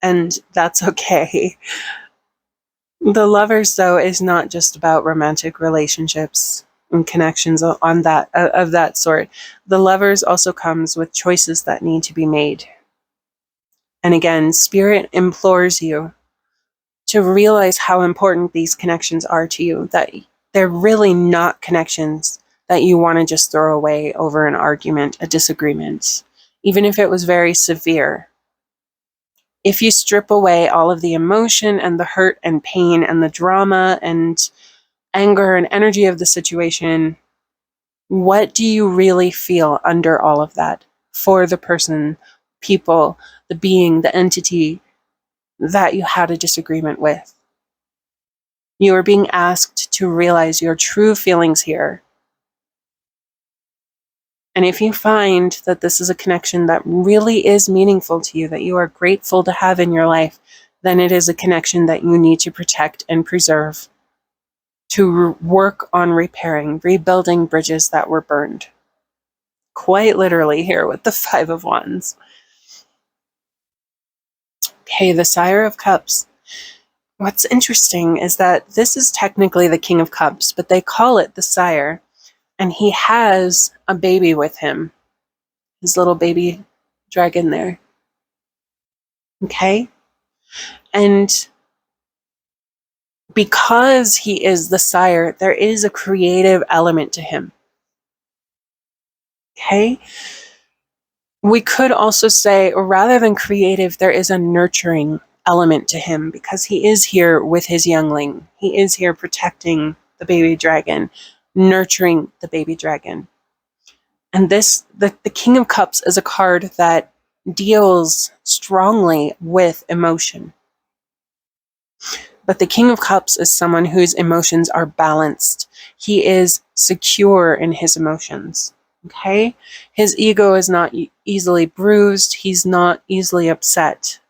[SPEAKER 1] and that's okay. The Lovers, though, is not just about romantic relationships and connections on that of that sort. The Lovers also comes with choices that need to be made. And again, Spirit implores you to realize how important these connections are to you, that they're really not connections that you want to just throw away over an argument, a disagreement, even if it was very severe. If you strip away all of the emotion and the hurt and pain and the drama and anger and energy of the situation, what do you really feel under all of that for the person, people, the being, the entity that you had a disagreement with? You are being asked to realize your true feelings here. And if you find that this is a connection that really is meaningful to you, that you are grateful to have in your life, then it is a connection that you need to protect and preserve, to work on repairing, rebuilding bridges that were burned. Quite literally here with the Five of Wands. Okay, the Sire of Cups. What's interesting is that this is technically the King of Cups, but they call it the Sire. And he has a baby with him. His little baby dragon there. Okay? And because he is the sire, there is a creative element to him. Okay? We could also say, rather than creative, there is a nurturing element to him, because he is here with his youngling. He is here protecting the baby dragon, nurturing the baby dragon. And this, the King of Cups is a card that deals strongly with emotion. But the King of Cups is someone whose emotions are balanced. He is secure in his emotions. Okay? His ego is not easily bruised. He's not easily upset.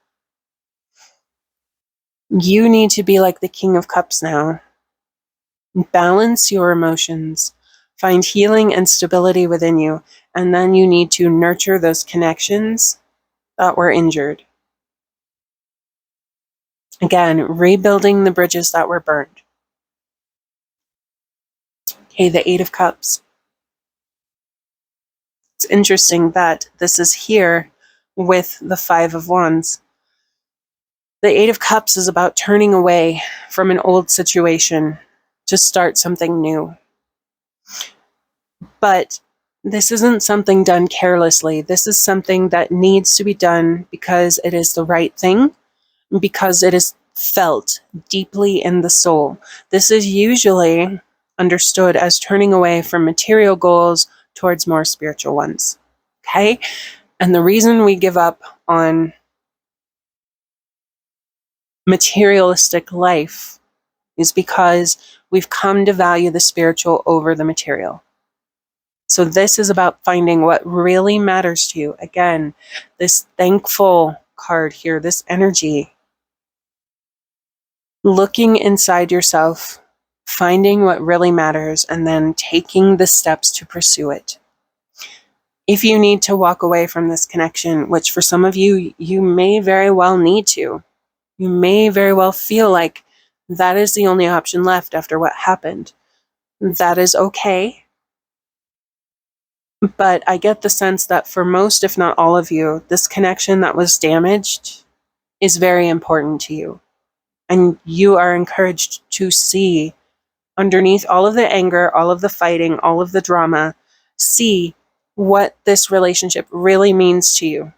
[SPEAKER 1] You need to be like the King of Cups now. Balance your emotions. Find healing and stability within you. And then you need to nurture those connections that were injured. Again, rebuilding the bridges that were burned. Okay, the Eight of Cups. It's interesting that this is here with the Five of Wands. The Eight of Cups is about turning away from an old situation to start something new. But this isn't something done carelessly. This is something that needs to be done because it is the right thing, because it is felt deeply in the soul. This is usually understood as turning away from material goals towards more spiritual ones. Okay? And the reason we give up on materialistic life is because we've come to value the spiritual over the material. So this is about finding what really matters to you. Again, this thankful card here, this energy, looking inside yourself, finding what really matters, and then taking the steps to pursue it. If you need to walk away from this connection, which for some of you, you may very well need to, you may very well feel like that is the only option left after what happened. That is okay. But I get the sense that for most, if not all of you, this connection that was damaged is very important to you. And you are encouraged to see underneath all of the anger, all of the fighting, all of the drama, see what this relationship really means to you.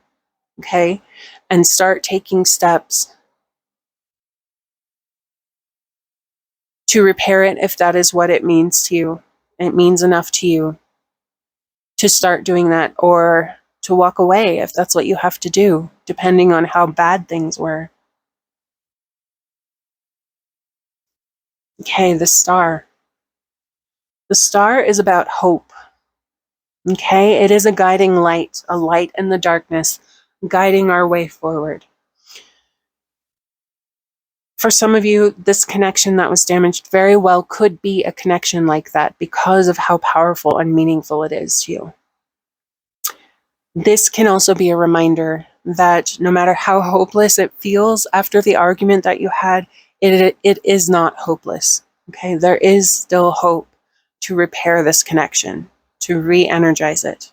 [SPEAKER 1] Okay? And start taking steps to repair it if that is what it means to you. It means enough to you to start doing that, or to walk away if that's what you have to do, depending on how bad things were. Okay, the Star. The Star is about hope. Okay, it is a guiding light, a light in the darkness, guiding our way forward. For some of you, this connection that was damaged very well could be a connection like that because of how powerful and meaningful it is to you. This can also be a reminder that no matter how hopeless it feels after the argument that you had, it is not hopeless. Okay, there is still hope to repair this connection, to re-energize it.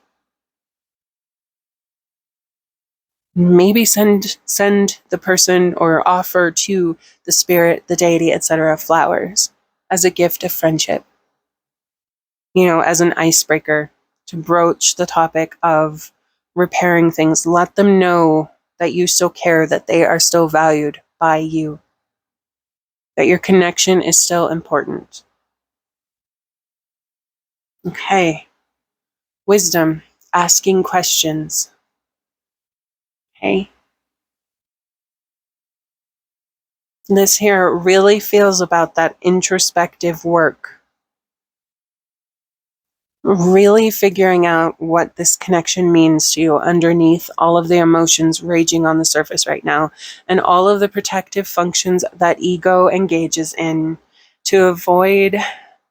[SPEAKER 1] Maybe send the person or offer to the spirit, the deity, etc., flowers as a gift of friendship. As an icebreaker to broach the topic of repairing things. Let them know that you still care, that they are still valued by you, that your connection is still important. Okay. Wisdom, asking questions. Okay. This here really feels about that introspective work. Really figuring out what this connection means to you underneath all of the emotions raging on the surface right now, and all of the protective functions that ego engages in to avoid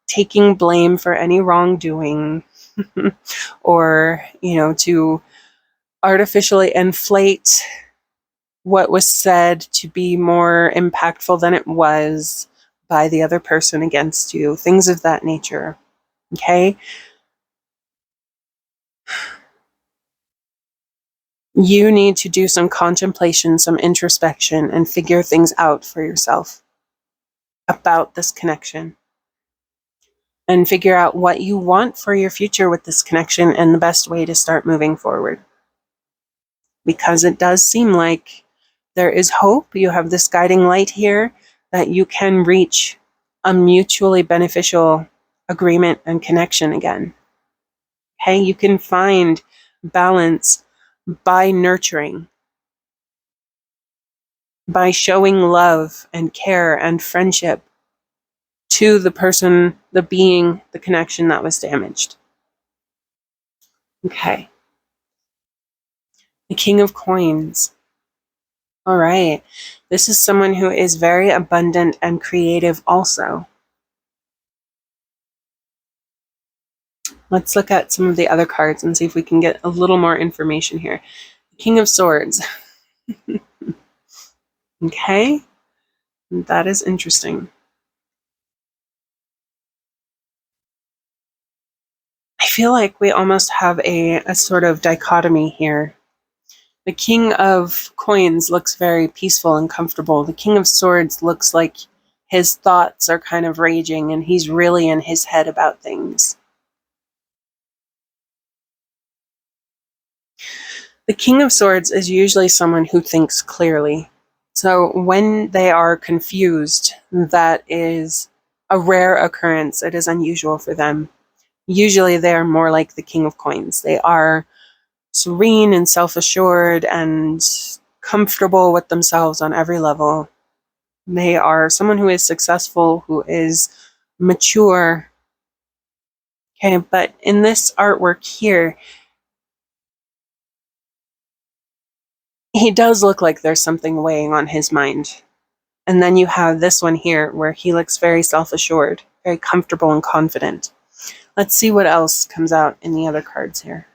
[SPEAKER 1] taking blame for any wrongdoing or, to artificially inflate what was said to be more impactful than it was by the other person against you, things of that nature. Okay? You need to do some contemplation, some introspection, and figure things out for yourself about this connection. And figure out what you want for your future with this connection and the best way to start moving forward. Because it does seem like there is hope. You have this guiding light here that you can reach a mutually beneficial agreement and connection again. Okay, you can find balance by nurturing, by showing love and care and friendship to the person, the being, the connection that was damaged. Okay. The King of Coins. All right. This is someone who is very abundant and creative also. Let's look at some of the other cards and see if we can get a little more information here. King of Swords. Okay. That is interesting. I feel like we almost have a sort of dichotomy here. The King of Coins looks very peaceful and comfortable. The King of Swords looks like his thoughts are kind of raging and he's really in his head about things. The King of Swords is usually someone who thinks clearly. So when they are confused, that is a rare occurrence. It is unusual for them. Usually they are more like the King of Coins. They are serene and self-assured and comfortable with themselves on every level. They are someone who is successful, who is mature. Okay, but in this artwork here, he does look like there's something weighing on his mind. And then you have this one here where he looks very self-assured, very comfortable and confident. Let's see what else comes out in the other cards here.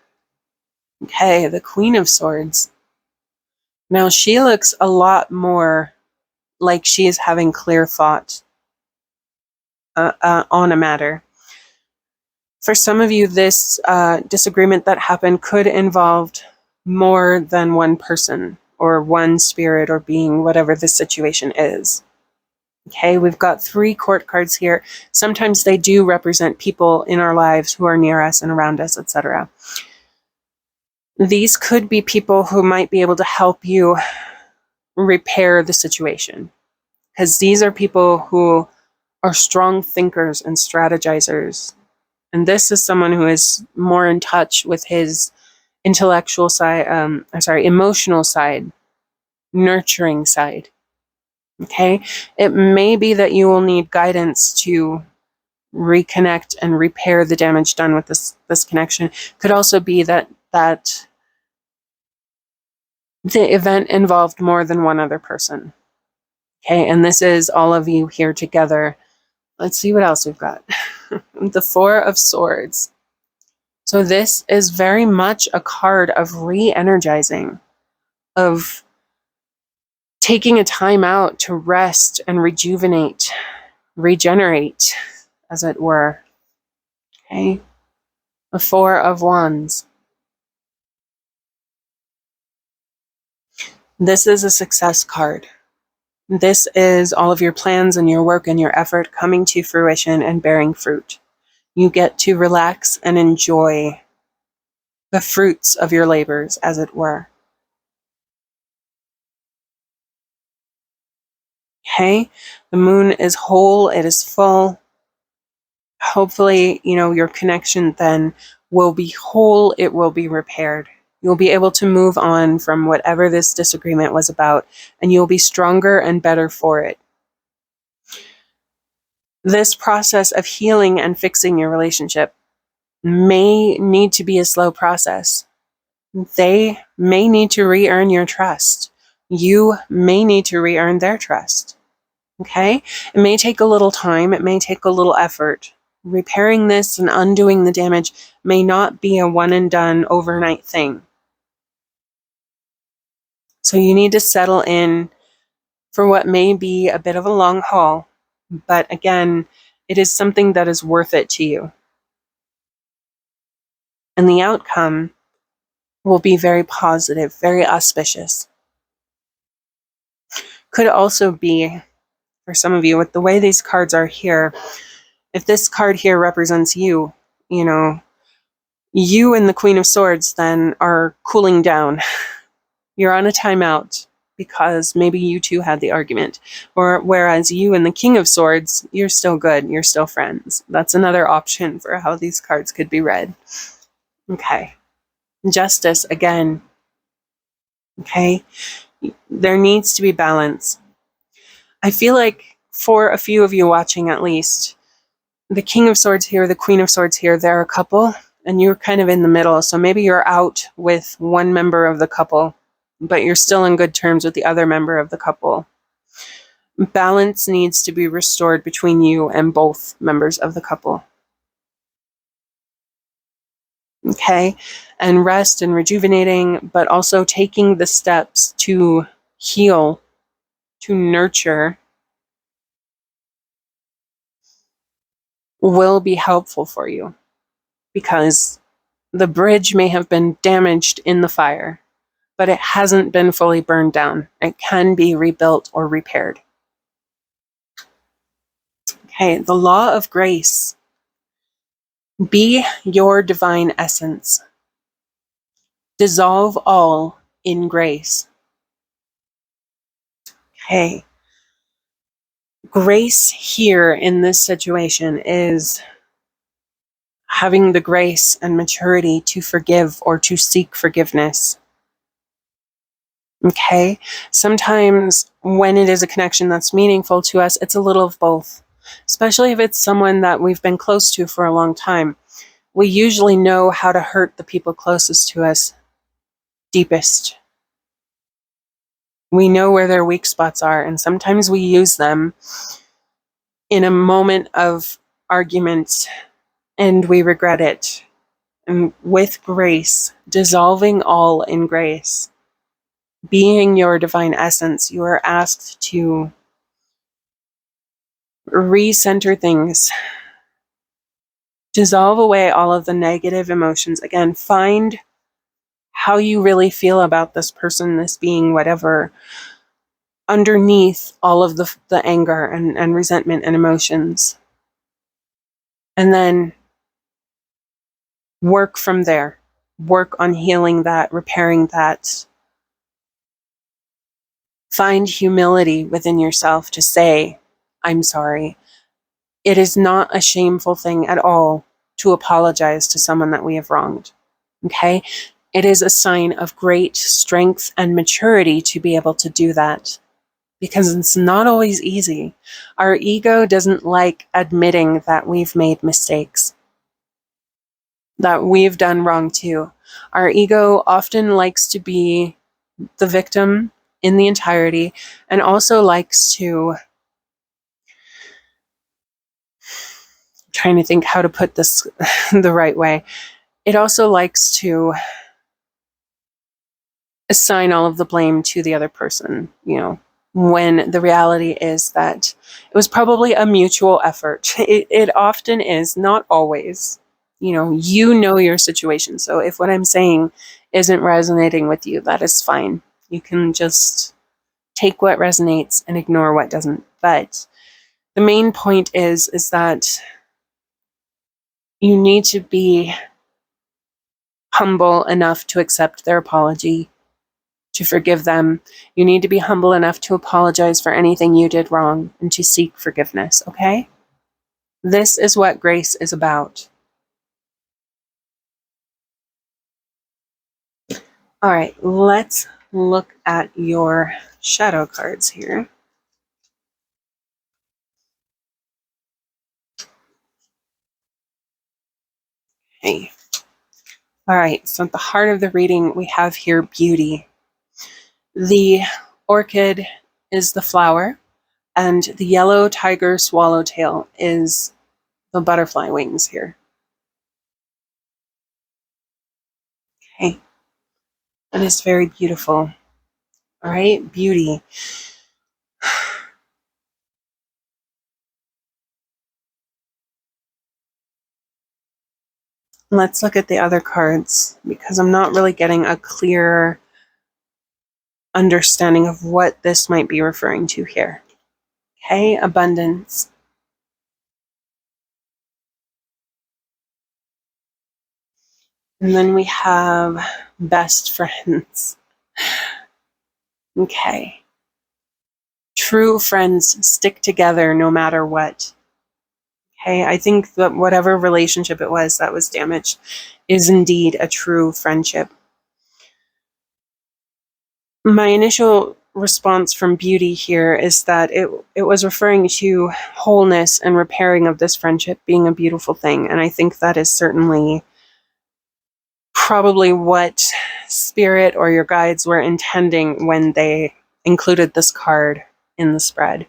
[SPEAKER 1] Okay, the Queen of Swords. Now she looks a lot more like she is having clear thought on a matter. For some of you, this disagreement that happened could involve more than one person or one spirit or being, whatever the situation is. Okay, we've got 3 court cards here. Sometimes they do represent people in our lives who are near us and around us, etc. These could be people who might be able to help you repair the situation, because these are people who are strong thinkers and strategizers. And this is someone who is more in touch with his intellectual side, emotional side, nurturing side. Okay, it may be that you will need guidance to reconnect and repair the damage done with this connection. Could also be that the event involved more than one other person. Okay, and this is all of you here together. Let's see what else we've got. The 4 of Swords. So this is very much a card of re-energizing, of taking a time out to rest and rejuvenate, regenerate, as it were. Okay, the 4 of Wands. This is a success card. This is all of your plans and your work and your effort coming to fruition and bearing fruit. You get to relax and enjoy the fruits of your labors, as it were. Okay, the moon is whole, it is full. Hopefully, your connection then will be whole, it will be repaired. You'll be able to move on from whatever this disagreement was about, and you'll be stronger and better for it. This process of healing and fixing your relationship may need to be a slow process. They may need to re-earn your trust. You may need to re-earn their trust. Okay? It may take a little time. It may take a little effort. Repairing this and undoing the damage may not be a one and done overnight thing. So you need to settle in for what may be a bit of a long haul. But again, it is something that is worth it to you. And the outcome will be very positive, very auspicious. Could also be, for some of you, with the way these cards are here, if this card here represents you, you and the Queen of Swords then are cooling down. You're on a timeout because maybe you two had the argument. Or whereas you and the King of Swords, you're still good, you're still friends. That's another option for how these cards could be read. Okay. Justice, again. Okay. There needs to be balance. I feel like for a few of you watching at least, the King of Swords here, the Queen of Swords here, they're a couple, and you're kind of in the middle. So maybe you're out with one member of the couple, but you're still in good terms with the other member of the couple. Balance needs to be restored between you and both members of the couple. Okay? And rest and rejuvenating, but also taking the steps to heal, to nurture, will be helpful for you, because the bridge may have been damaged in the fire, but it hasn't been fully burned down. It can be rebuilt or repaired. Okay, the law of grace. Be your divine essence. Dissolve all in grace. Okay. Grace here in this situation is having the grace and maturity to forgive or to seek forgiveness. Okay? Sometimes when it is a connection that's meaningful to us, it's a little of both. Especially if it's someone that we've been close to for a long time. We usually know how to hurt the people closest to us deepest. We know where their weak spots are, and sometimes we use them in a moment of argument and we regret it. And with grace, dissolving all in grace, being your divine essence, you are asked to recenter things, dissolve away all of the negative emotions. Again, find how you really feel about this person, this being, whatever, underneath all of the anger and resentment and emotions. And then work from there. Work on healing that, repairing that. Find humility within yourself to say, I'm sorry. It is not a shameful thing at all to apologize to someone that we have wronged. Okay? It is a sign of great strength and maturity to be able to do that, because it's not always easy. Our ego doesn't like admitting that we've made mistakes, that we've done wrong too. Our ego often likes to be the victim in the entirety, and also likes to, trying to think how to put this the right way. It also likes to assign all of the blame to the other person, when the reality is that it was probably a mutual effort. It often is, not always. You know your situation. So if what I'm saying isn't resonating with you, that is fine. You can just take what resonates and ignore what doesn't. But the main point is that you need to be humble enough to accept their apology, to forgive them. You need to be humble enough to apologize for anything you did wrong and to seek forgiveness, okay? This is what grace is about. All right, let's look at your shadow cards here. Okay. All right, so at the heart of the reading, we have here beauty. The orchid is the flower, and the yellow tiger swallowtail is the butterfly wings here. Okay. That is very beautiful. All right, beauty. Let's look at the other cards, because I'm not really getting a clear understanding of what this might be referring to here. Okay, abundance. And then we have best friends. Okay. True friends stick together no matter what. Okay, I think that whatever relationship it was that was damaged is indeed a true friendship. My initial response from beauty here is that it was referring to wholeness and repairing of this friendship being a beautiful thing. And I think that is certainly probably what spirit or your guides were intending when they included this card in the spread.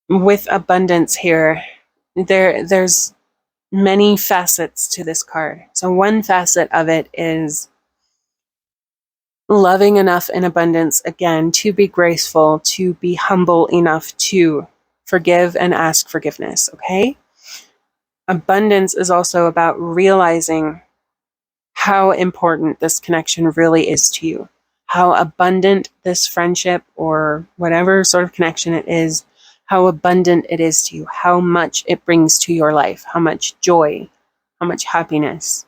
[SPEAKER 1] With abundance here, there's many facets to this card. So one facet of it is loving enough in abundance, again, to be graceful, to be humble enough to forgive and ask forgiveness, okay? Abundance is also about realizing how important this connection really is to you, how abundant this friendship or whatever sort of connection it is, how abundant it is to you, how much it brings to your life, how much joy, how much happiness,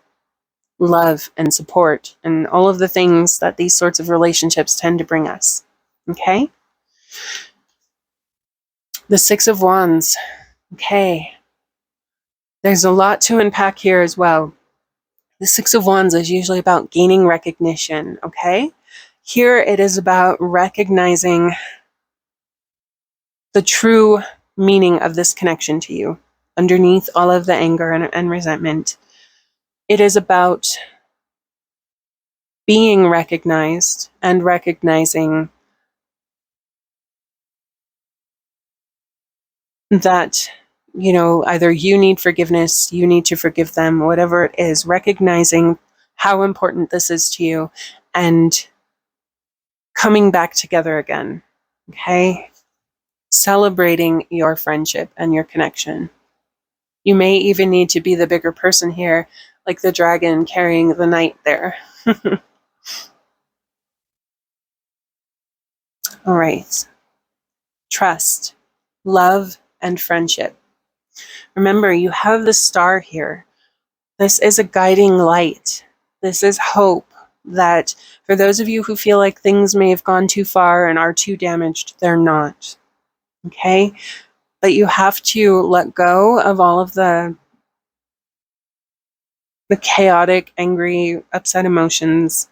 [SPEAKER 1] love, and support, and all of the things that these sorts of relationships tend to bring us. Okay? The Six of Wands. Okay. There's a lot to unpack here as well. The Six of Wands is usually about gaining recognition, okay? Here it is about recognizing the true meaning of this connection to you, underneath all of the anger and resentment. It is about being recognized and recognizing that, either you need forgiveness, you need to forgive them, whatever it is, recognizing how important this is to you and coming back together again, okay? Celebrating your friendship and your connection. You may even need to be the bigger person here, like the dragon carrying the knight there. All right. Trust, love, and friendship. Remember, you have the star here. This is a guiding light. This is hope that for those of you who feel like things may have gone too far and are too damaged, they're not. Okay? But you have to let go of all of the chaotic, angry, upset emotions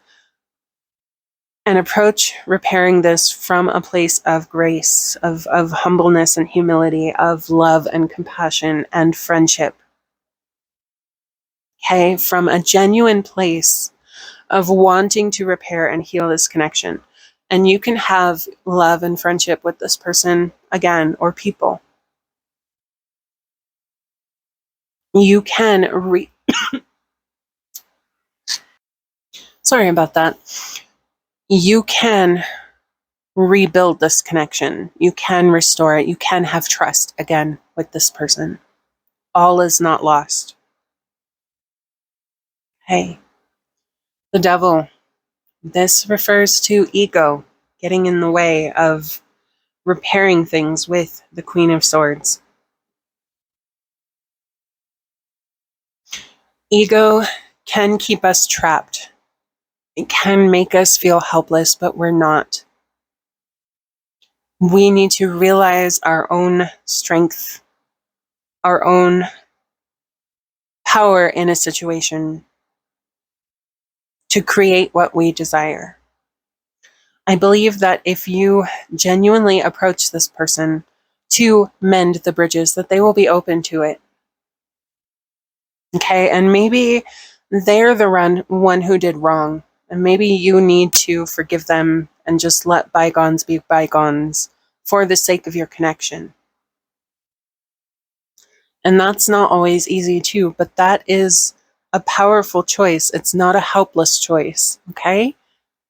[SPEAKER 1] and approach repairing this from a place of grace, of humbleness and humility, of love and compassion and friendship. Okay? From a genuine place of wanting to repair and heal this connection. And you can have love and friendship with this person again, or people. You can sorry about that. You can rebuild this connection. You can restore it. You can have trust again with this person. All is not lost. Hey, the devil. This refers to ego getting in the way of repairing things with the Queen of Swords. Ego can keep us trapped. It can make us feel helpless, but we're not. We need to realize our own strength, our own power in a situation to create what we desire. I believe that if you genuinely approach this person to mend the bridges, that they will be open to it. Okay, and maybe they're the one who did wrong, and maybe you need to forgive them and just let bygones be bygones for the sake of your connection. And that's not always easy too, but that is a powerful choice. It's not a helpless choice, okay?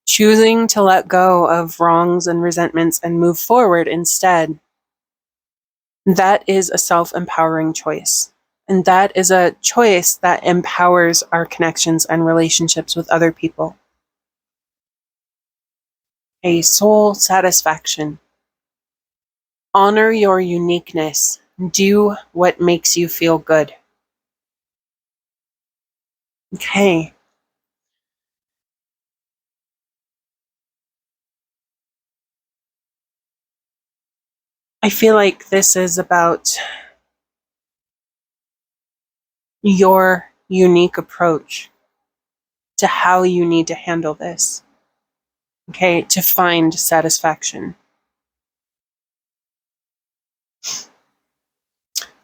[SPEAKER 1] Choosing to let go of wrongs and resentments and move forward instead, that is a self-empowering choice. And that is a choice that empowers our connections and relationships with other people. A soul satisfaction. Honor your uniqueness. Do what makes you feel good. Okay. I feel like this is about your unique approach to how you need to handle this. Okay, to find satisfaction.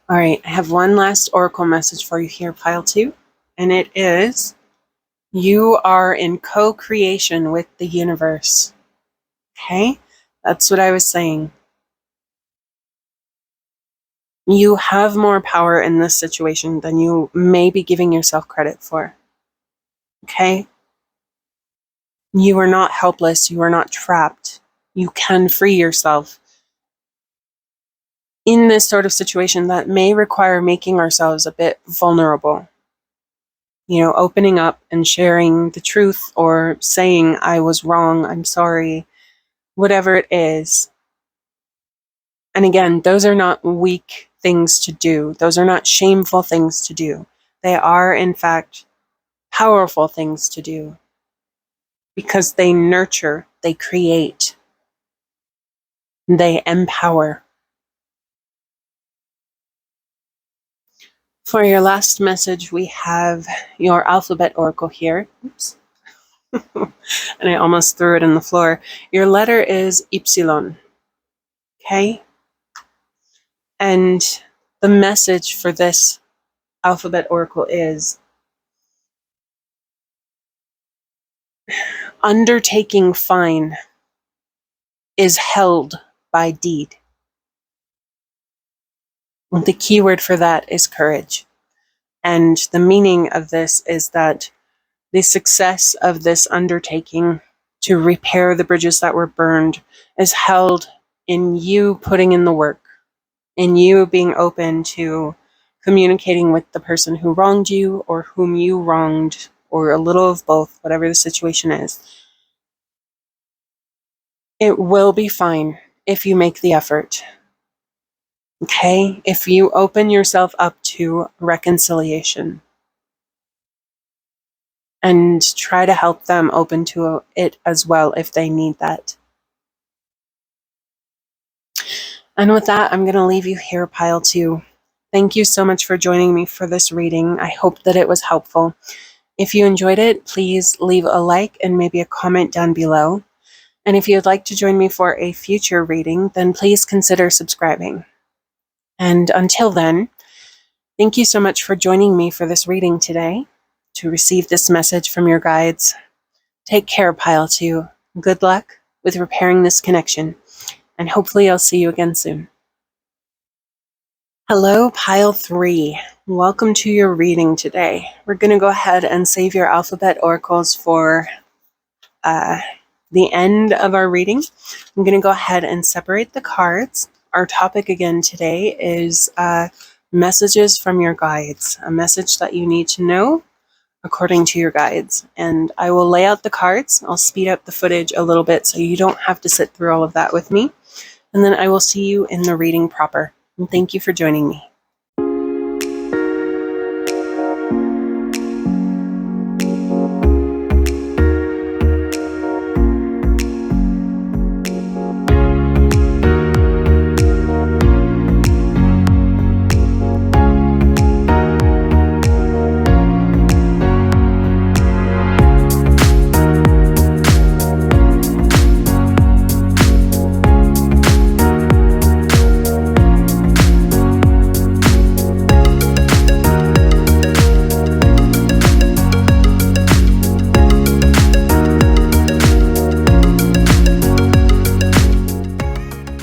[SPEAKER 1] All right, I have one last oracle message for you here, pile 2, and it is, You are in co-creation with the universe. Okay? That's what I was saying. You have more power in this situation than you may be giving yourself credit for. Okay? You are not helpless. You are not trapped. You can free yourself. In this sort of situation that may require making ourselves a bit vulnerable. Opening up and sharing the truth or saying, I was wrong, I'm sorry, whatever it is. And again, those are not weak things to do. Those are not shameful things to do. They are, in fact, powerful things to do because they nurture, they create, they empower. For your last message, we have your alphabet oracle here. Oops. And I almost threw it in the floor. Your letter is Ypsilon. Okay? And the message for this alphabet oracle is undertaking fine is held by deed. The key word for that is courage. And the meaning of this is that the success of this undertaking to repair the bridges that were burned is held in you putting in the work, in you being open to communicating with the person who wronged you or whom you wronged, or a little of both, whatever the situation is. It will be fine if you make the effort. Okay? If you open yourself up to reconciliation and try to help them open to it as well if they need that. And with that, I'm going to leave you here, pile 2. Thank you so much for joining me for this reading. I hope that it was helpful. If you enjoyed it, please leave a like and maybe a comment down below. And if you'd like to join me for a future reading, then please consider subscribing. And until then, thank you so much for joining me for this reading today, to receive this message from your guides. Take care, pile 2. Good luck with repairing this connection, and hopefully I'll see you again soon. Hello, pile 3. Welcome to your reading today. We're going to go ahead and save your alphabet oracles for the end of our reading. I'm going to go ahead and separate the cards. Our topic again today is messages from your guides, a message that you need to know according to your guides. And I will lay out the cards. I'll speed up the footage a little bit so you don't have to sit through all of that with me. And then I will see you in the reading proper. And thank you for joining me.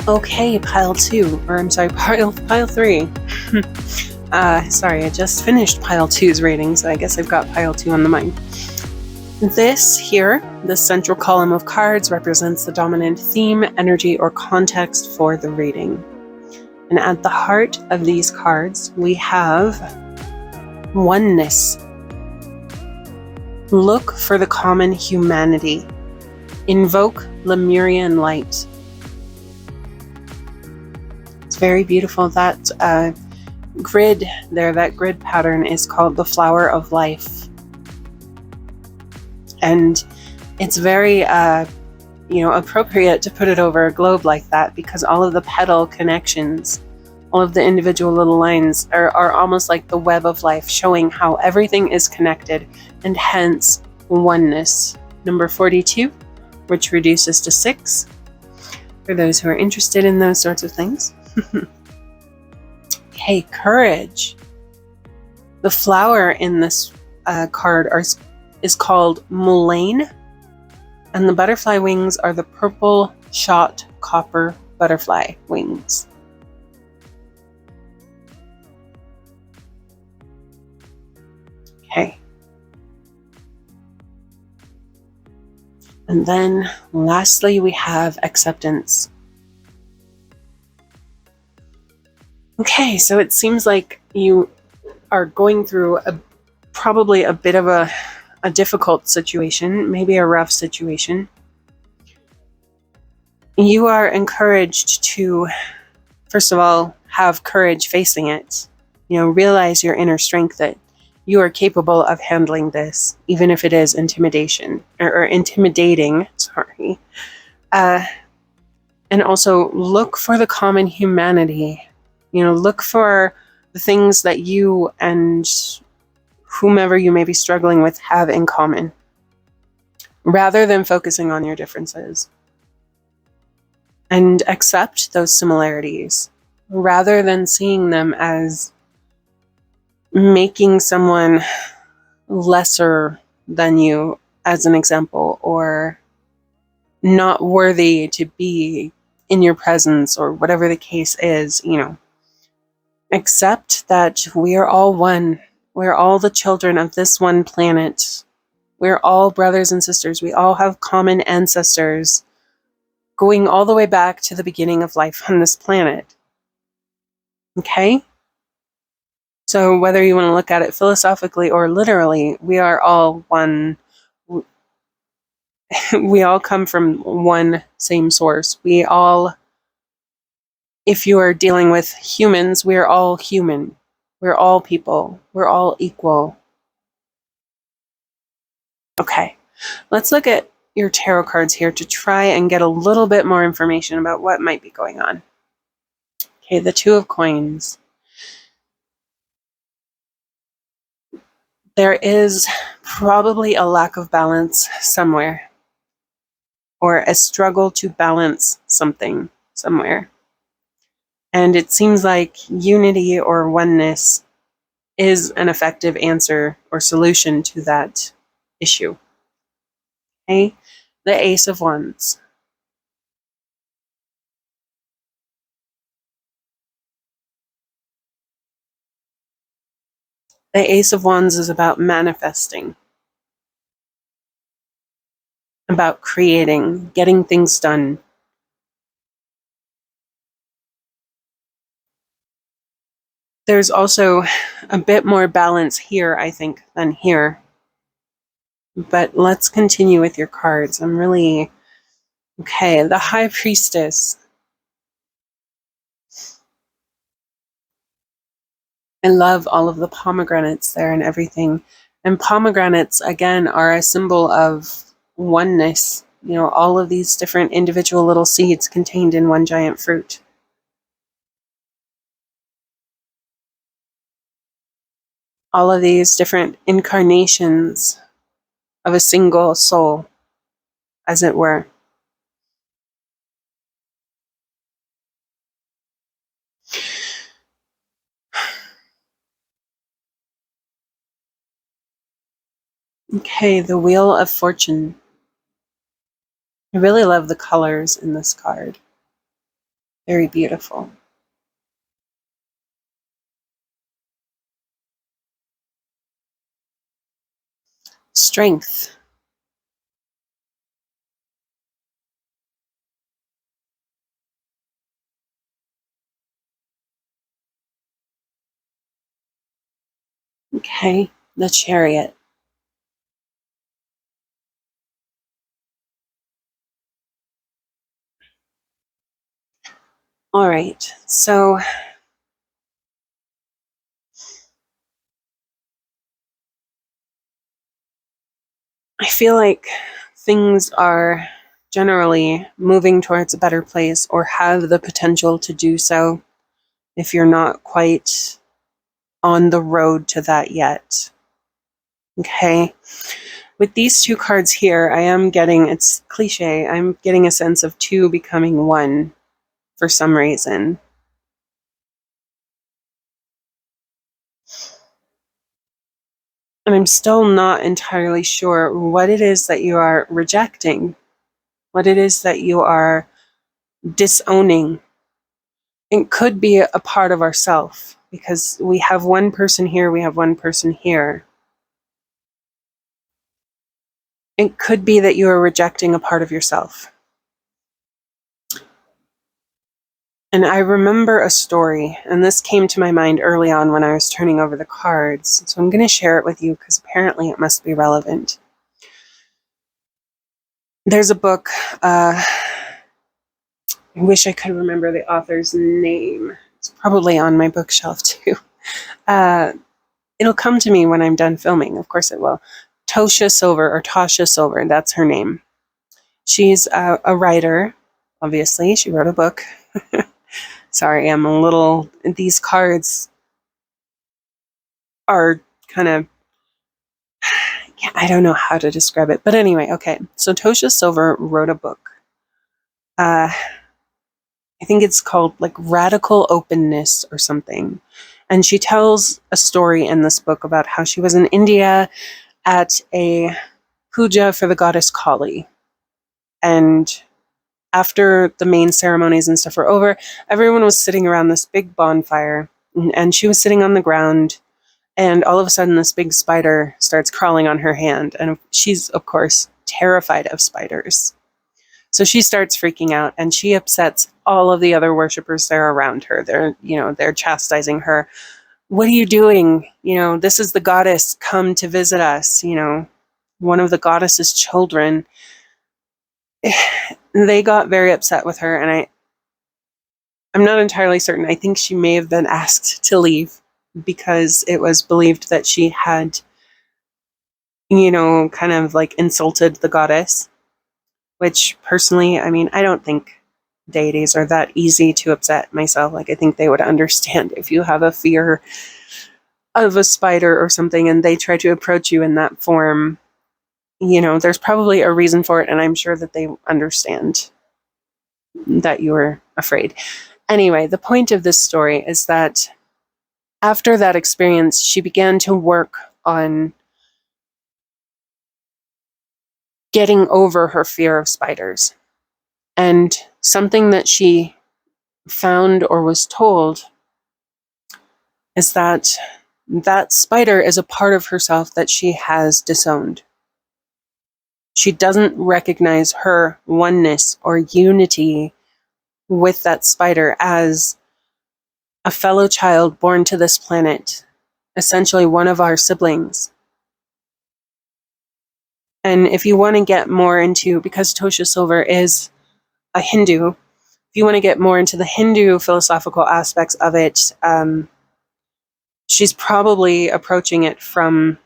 [SPEAKER 1] Okay, pile 2, or I'm sorry, pile 3. Sorry, I just finished pile 2's reading, so I guess I've got pile 2 on the mind. This here, the central column of cards, represents the dominant theme, energy, or context for the reading. And at the heart of these cards, we have oneness. Look for the common humanity. Invoke Lemurian light. It's very beautiful. That grid there, that grid pattern is called the flower of life. And it's very, appropriate to put it over a globe like that, because all of the petal connections, all of the individual little lines are almost like the web of life, showing how everything is connected, and hence oneness. Number 42, which reduces to 6, for those who are interested in those sorts of things. Okay, courage. The flower in this card is called mullein, and the butterfly wings are the purple shot copper butterfly wings. Okay. And then lastly, we have acceptance. Okay, so it seems like you are going through probably a bit of a difficult situation, maybe a rough situation. You are encouraged to, first of all, have courage facing it. Realize your inner strength that you are capable of handling this, even if it is intimidating. Sorry. And also look for the common humanity. Look for the things that you and whomever you may be struggling with have in common, rather than focusing on your differences. And accept those similarities, rather than seeing them as making someone lesser than you, as an example, or not worthy to be in your presence, or whatever the case is. Accept that we are all one. We're all the children of this one planet. We're all brothers and sisters. We all have common ancestors going all the way back to the beginning of life on this planet. Okay? So whether you want to look at it philosophically or literally, we are all one. We all come from one same source. If you are dealing with humans, we're all human. We're all people. We're all equal. Okay, let's look at your tarot cards here to try and get a little bit more information about what might be going on. Okay, the Two of Coins. There is probably a lack of balance somewhere, or a struggle to balance something somewhere. And it seems like unity or oneness is an effective answer or solution to that issue. Okay, the Ace of Wands. The Ace of Wands is about manifesting, about creating, getting things done. There's also a bit more balance here, I think, than here. But let's continue with your cards. Okay, the High Priestess. I love all of the pomegranates there and everything. And pomegranates, again, are a symbol of oneness. All of these different individual little seeds contained in one giant fruit. All of these different incarnations of a single soul, as it were. Okay, the Wheel of Fortune. I really love the colors in this card. Very beautiful. Strength. Okay, the Chariot. All right, so I feel like things are generally moving towards a better place, or have the potential to do so, if you're not quite on the road to that yet. Okay, with these two cards here, I am getting, it's cliche, I'm getting a sense of two becoming one for some reason. And I'm still not entirely sure what it is that you are rejecting, what it is that you are disowning. It could be a part of ourself, because we have one person here, we have one person here. It could be that you are rejecting a part of yourself. And I remember a story, and this came to my mind early on when I was turning over the cards. So I'm going to share it with you because apparently it must be relevant. There's a book, I wish I could remember the author's name. It's probably on my bookshelf too. It'll come to me when I'm done filming. Of course it will. Tasha Silver, that's her name. She's a writer, obviously. She wrote a book. Sorry, these cards are kind of, I don't know how to describe it. But anyway, okay. So Tasha Silver wrote a book. I think it's called like Radical Openness or something. And she tells a story in this book about how she was in India at a puja for the goddess Kali. And after the main ceremonies and stuff were over, everyone was sitting around this big bonfire, and she was sitting on the ground, and all of a sudden this big spider starts crawling on her hand, and she's, of course, terrified of spiders. So she starts freaking out, and she upsets all of the other worshippers there around her. They're chastising her. What are you doing? This is the goddess come to visit us, one of the goddess's children. They got very upset with her, and I'm not entirely certain. I think she may have been asked to leave because it was believed that she had, kind of like insulted the goddess, which personally, I don't think deities are that easy to upset myself. Like, I think they would understand if you have a fear of a spider or something and they try to approach you in that form. There's probably a reason for it, and I'm sure that they understand that you're afraid. Anyway, the point of this story is that after that experience, she began to work on getting over her fear of spiders. And something that she found or was told is that that spider is a part of herself that she has disowned. She doesn't recognize her oneness or unity with that spider as a fellow child born to this planet, essentially one of our siblings. And if you want to get more into, because Tasha Silver is a Hindu, if you want to get more into the Hindu philosophical aspects of it, she's probably approaching it from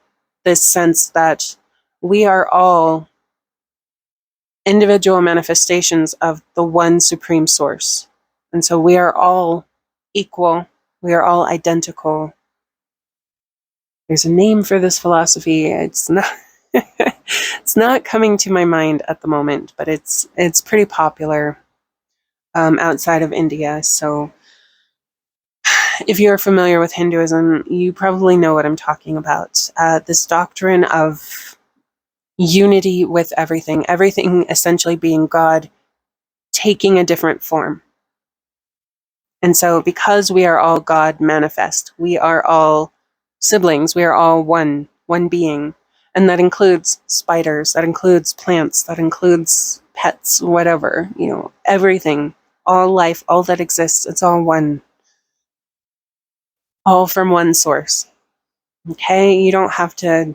[SPEAKER 1] this sense that we are all individual manifestations of the one supreme source. And so we are all equal. We are all identical. There's a name for this philosophy. It's not it's not coming to my mind at the moment, but it's pretty popular outside of India. So if you're familiar with Hinduism, you probably know what I'm talking about. This doctrine of unity with everything essentially being God taking a different form. And so because we are all God manifest, we are all siblings, we are all one being. And that includes spiders, that includes plants, that includes pets, whatever, everything, all life, all that exists, it's all one. All from one source. Okay, you don't have to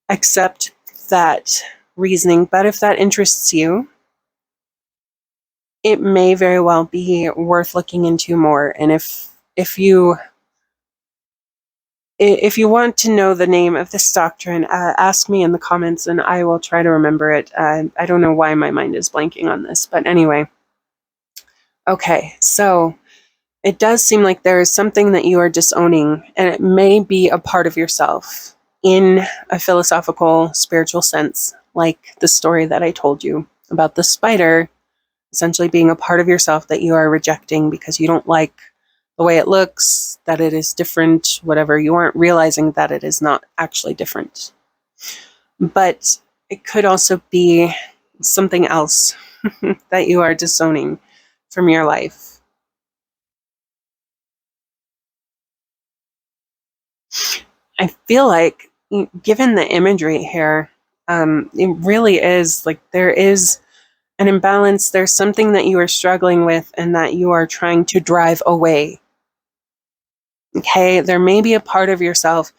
[SPEAKER 1] accept that reasoning, but if that interests you, it may very well be worth looking into more. And if you want to know the name of this doctrine, ask me in the comments and I will try to remember it. I don't know why my mind is blanking on this, but anyway. Okay, so it does seem like there is something that you are disowning, and it may be a part of yourself in a philosophical, spiritual sense, like the story that I told you about the spider essentially being a part of yourself that you are rejecting because you don't like the way it looks, that it is different, whatever. You aren't realizing that it is not actually different. But it could also be something else that you are disowning from your life. I feel like, given the imagery here, it really is like there is an imbalance. There's something that you are struggling with and that you are trying to drive away. Okay, there may be a part of yourself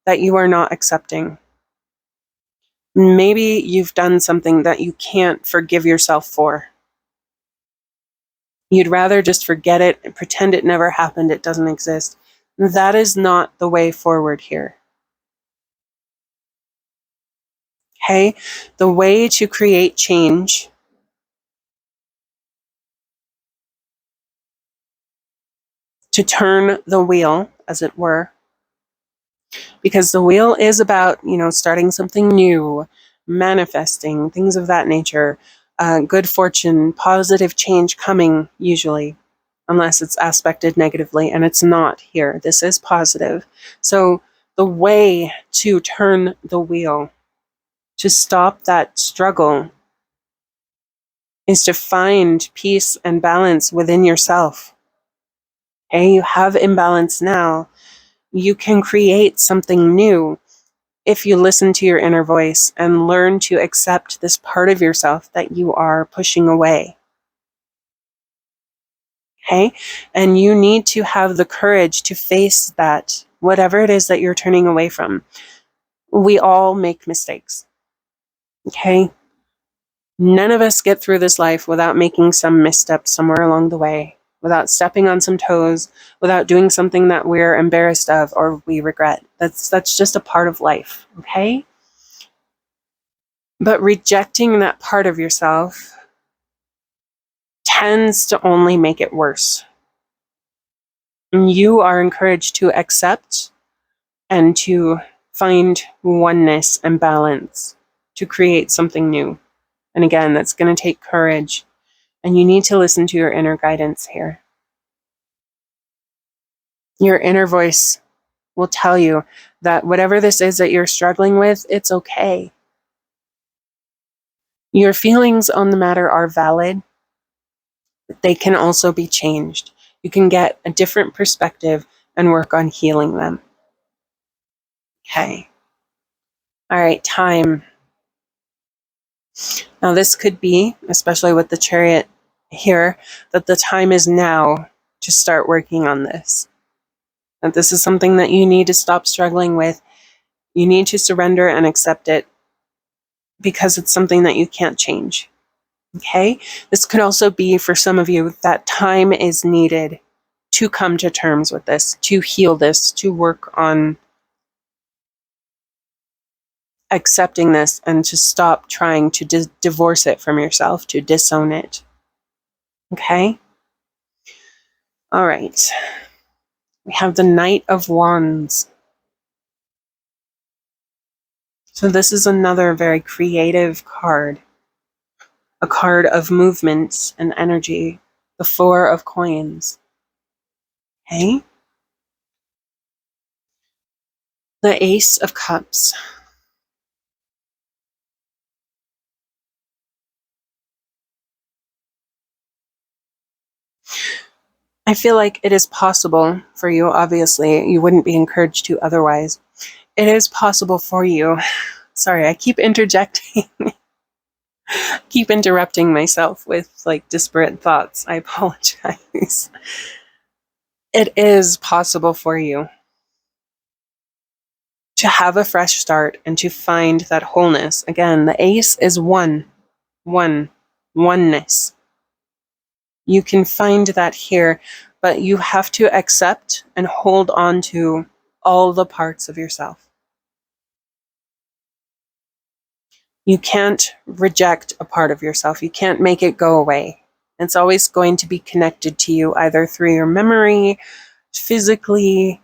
[SPEAKER 1] that you are not accepting. Maybe you've done something that you can't forgive yourself for. You'd rather just forget it and pretend it never happened, it doesn't exist. That is not the way forward here. Okay? The way to create change, to turn the wheel, as it were, because the wheel is about, starting something new, manifesting, things of that nature, good fortune, positive change coming, usually, unless it's aspected negatively, and it's not here. This is positive. So the way to turn the wheel, to stop that struggle, is to find peace and balance within yourself. Okay, you have imbalance now. You can create something new if you listen to your inner voice and learn to accept this part of yourself that you are pushing away. Okay? And you need to have the courage to face that, whatever it is that you're turning away from. We all make mistakes. Okay? None of us get through this life without making some misstep somewhere along the way, without stepping on some toes, without doing something that we're embarrassed of or we regret. That's just a part of life, okay? But rejecting that part of yourself tends to only make it worse. And you are encouraged to accept and to find oneness and balance, to create something new. And again, that's going to take courage. And you need to listen to your inner guidance here. Your inner voice will tell you that whatever this is that you're struggling with, it's okay. Your feelings on the matter are valid, but they can also be changed. You can get a different perspective and work on healing them. Okay. All right, time. Now this could be, especially with the Chariot here, that the time is now to start working on this. That this is something that you need to stop struggling with. You need to surrender and accept it because it's something that you can't change. Okay? This could also be, for some of you, that time is needed to come to terms with this, to heal this, to work on accepting this, and to stop trying to divorce it from yourself, to disown it. Okay? All right. We have the Knight of Wands. So this is another very creative card. A card of movement and energy. The Four of Coins. Okay? The Ace of Cups. I feel like it is possible for you, obviously, you wouldn't be encouraged to otherwise. It is possible for you. Sorry, I keep interjecting. Keep interrupting myself with disparate thoughts. I apologize. It is possible for you to have a fresh start and to find that wholeness. Again, the Ace is oneness. You can find that here, but you have to accept and hold on to all the parts of yourself. You can't reject a part of yourself. You can't make it go away. It's always going to be connected to you, either through your memory, physically.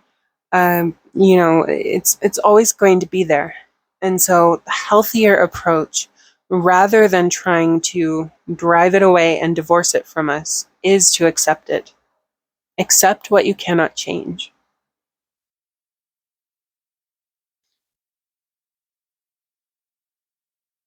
[SPEAKER 1] It's always going to be there. And so the healthier approach, rather than trying to drive it away and divorce it from us, is to accept it. Accept what you cannot change.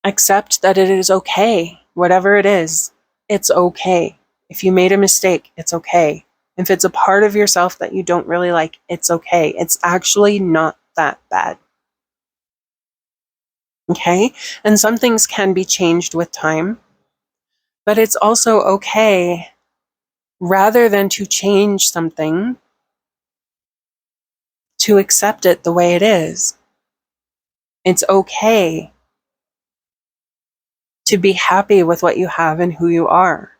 [SPEAKER 1] Accept that it is okay. Whatever it is, it's okay. If you made a mistake, it's okay. If it's a part of yourself that you don't really like, it's okay. It's actually not that bad. Okay? And some things can be changed with time, but it's also okay, rather than to change something, to accept it the way it is. It's okay to be happy with what you have and who you are.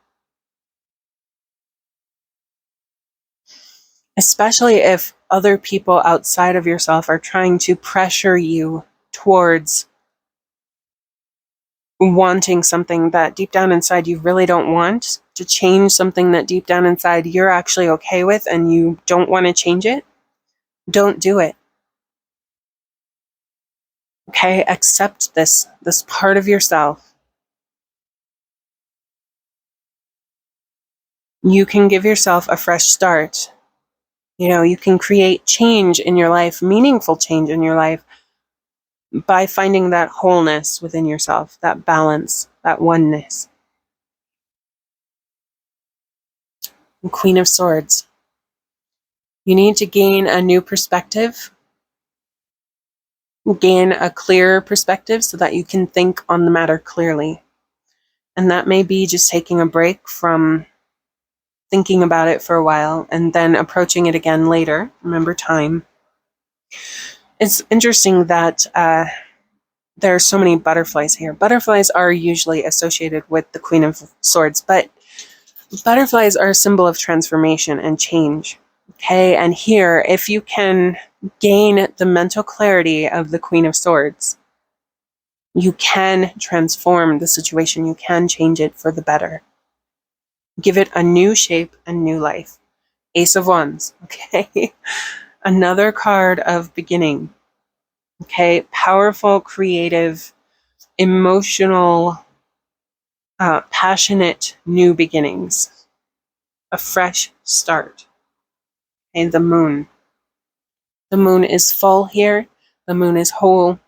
[SPEAKER 1] Especially if other people outside of yourself are trying to pressure you towards wanting something that deep down inside you really don't want, to change something that deep down inside you're actually okay with and you don't want to change it. Don't do it. Okay? Accept this part of yourself. You can give yourself a fresh start. You can create change in your life, meaningful change in your life, by finding that wholeness within yourself, that balance, that oneness. Queen of Swords. You need to gain a new perspective, gain a clearer perspective so that you can think on the matter clearly. And that may be just taking a break from thinking about it for a while and then approaching it again later. Remember time. It's interesting that there are so many butterflies here. Butterflies are usually associated with the Queen of Swords, but butterflies are a symbol of transformation and change. Okay, and here, if you can gain the mental clarity of the Queen of Swords, you can transform the situation. You can change it for the better. Give it a new shape and new life. Ace of Wands, okay? Another card of beginning, okay? Powerful, creative, emotional, passionate new beginnings. A fresh start. Okay, the moon. The moon is full here. The moon is whole.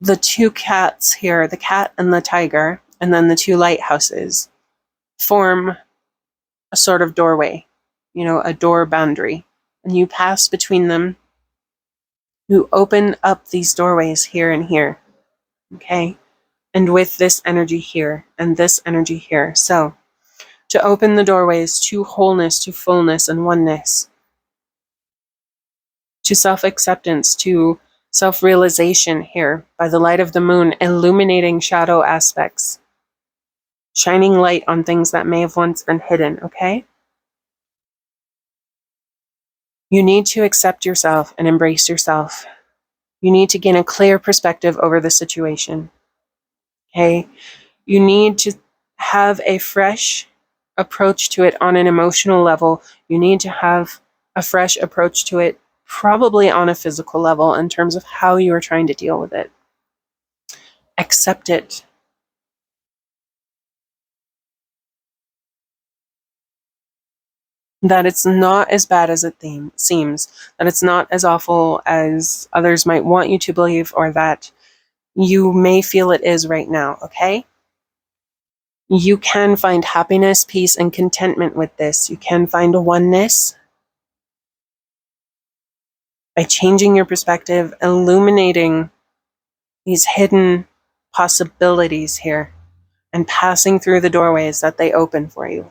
[SPEAKER 1] The two cats here, the cat and the tiger, and then the two lighthouses, form a sort of doorway, a door boundary. And you pass between them. You open up these doorways here and here, okay? And with this energy here and this energy here. So, to open the doorways to wholeness, to fullness and oneness, to self-acceptance, to self-realization here by the light of the moon, illuminating shadow aspects, shining light on things that may have once been hidden, okay? You need to accept yourself and embrace yourself. You need to gain a clear perspective over the situation, okay? You need to have a fresh approach to it on an emotional level. You need to have a fresh approach to it, probably on a physical level, in terms of how you are trying to deal with it. Accept it. That it's not as bad as it seems, that it's not as awful as others might want you to believe, or that you may feel it is right now, okay? You can find happiness, peace, and contentment with this. You can find a oneness by changing your perspective, illuminating these hidden possibilities here, and passing through the doorways that they open for you.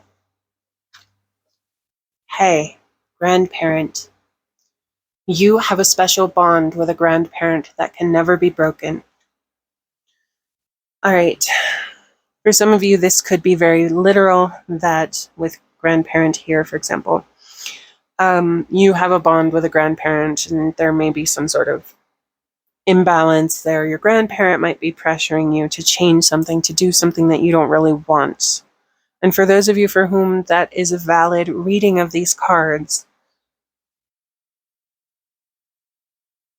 [SPEAKER 1] Hey, grandparent. You have a special bond with a grandparent that can never be broken. All right. For some of you, this could be very literal, that with grandparent here, for example, you have a bond with a grandparent and there may be some sort of imbalance there. Your grandparent might be pressuring you to change something, to do something that you don't really want. And for those of you for whom that is a valid reading of these cards,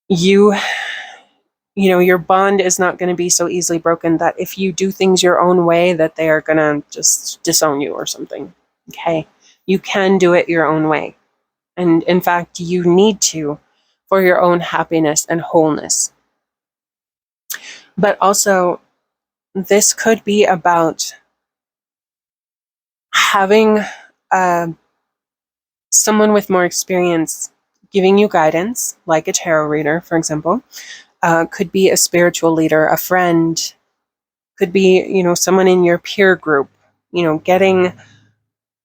[SPEAKER 1] your bond is not going to be so easily broken that if you do things your own way, that they are going to just disown you or something. Okay? You can do it your own way. And in fact, you need to for your own happiness and wholeness. But also, this could be about having someone with more experience giving you guidance, like a tarot reader, for example. Could be a spiritual leader, a friend, could be, someone in your peer group, getting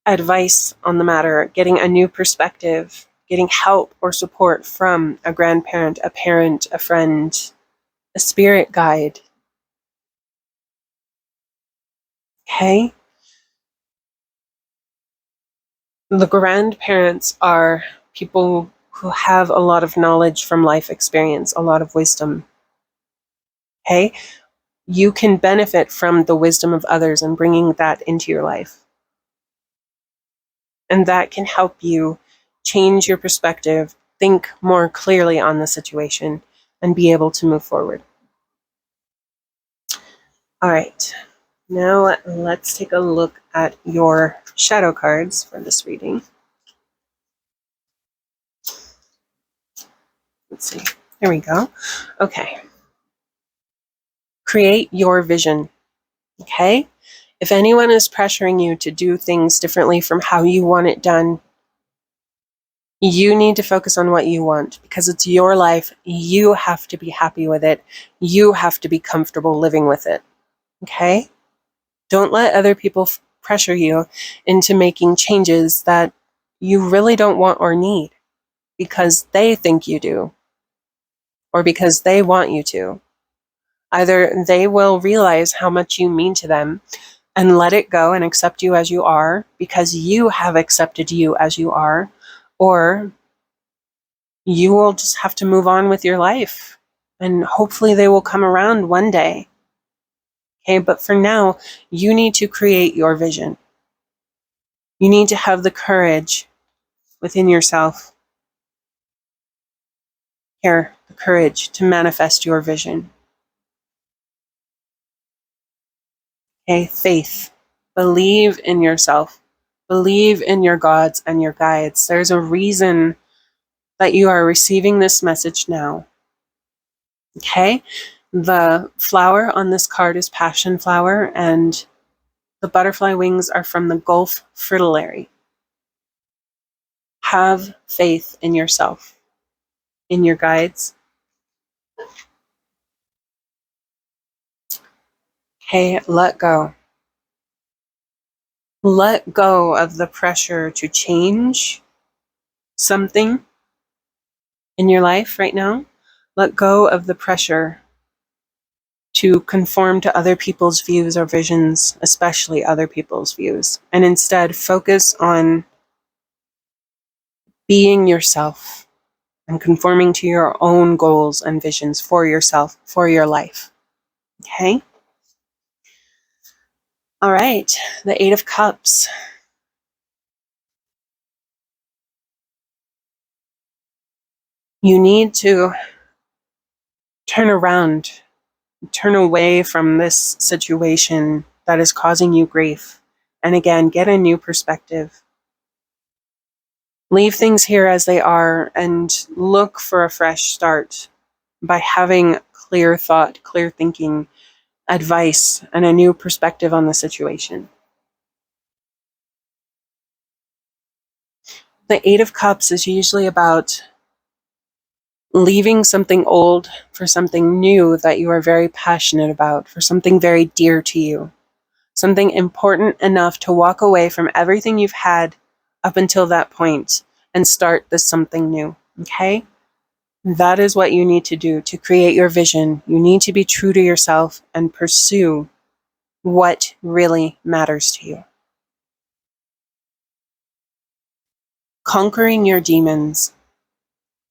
[SPEAKER 1] advice on the matter, getting a new perspective, getting help or support from a grandparent, a parent, a friend, a spirit guide. Okay? The grandparents are people who have a lot of knowledge from life experience, a lot of wisdom. Okay? You can benefit from the wisdom of others and bringing that into your life. And that can help you change your perspective, think more clearly on the situation, and be able to move forward. All right, now let's take a look at your shadow cards for this reading. Let's see. Here we go. Okay. Create your vision. Okay? If anyone is pressuring you to do things differently from how you want it done, you need to focus on what you want because it's your life. You have to be happy with it. You have to be comfortable living with it. Okay? Don't let other people pressure you into making changes that you really don't want or need because they think you do or because they want you to. Either they will realize how much you mean to them and let it go and accept you as you are because you have accepted you as you are, or you will just have to move on with your life and hopefully they will come around one day. Okay, but for now, you need to create your vision. You need to have the courage within yourself. Here, the courage to manifest your vision. Okay, faith. Believe in yourself. Believe in your gods and your guides. There's a reason that you are receiving this message now. Okay? The flower on this card is passion flower, and the butterfly wings are from the Gulf fritillary. Have faith in yourself, in your guides. Okay, let go. Let go of the pressure to change something in your life right now. Let go of the pressure to conform to other people's views or visions, especially other people's views, and instead focus on being yourself and conforming to your own goals and visions for yourself, for your life. Okay? All right, the Eight of Cups. You need to turn around, turn away from this situation that is causing you grief. And again, get a new perspective. Leave things here as they are and look for a fresh start by having clear thought, clear thinking, advice, and a new perspective on the situation. The Eight of Cups is usually about leaving something old for something new that you are very passionate about, for something very dear to you, something important enough to walk away from everything you've had up until that point and start this something new. Okay? That is what you need to do to create your vision. You need to be true to yourself and pursue what really matters to you. Conquering your demons.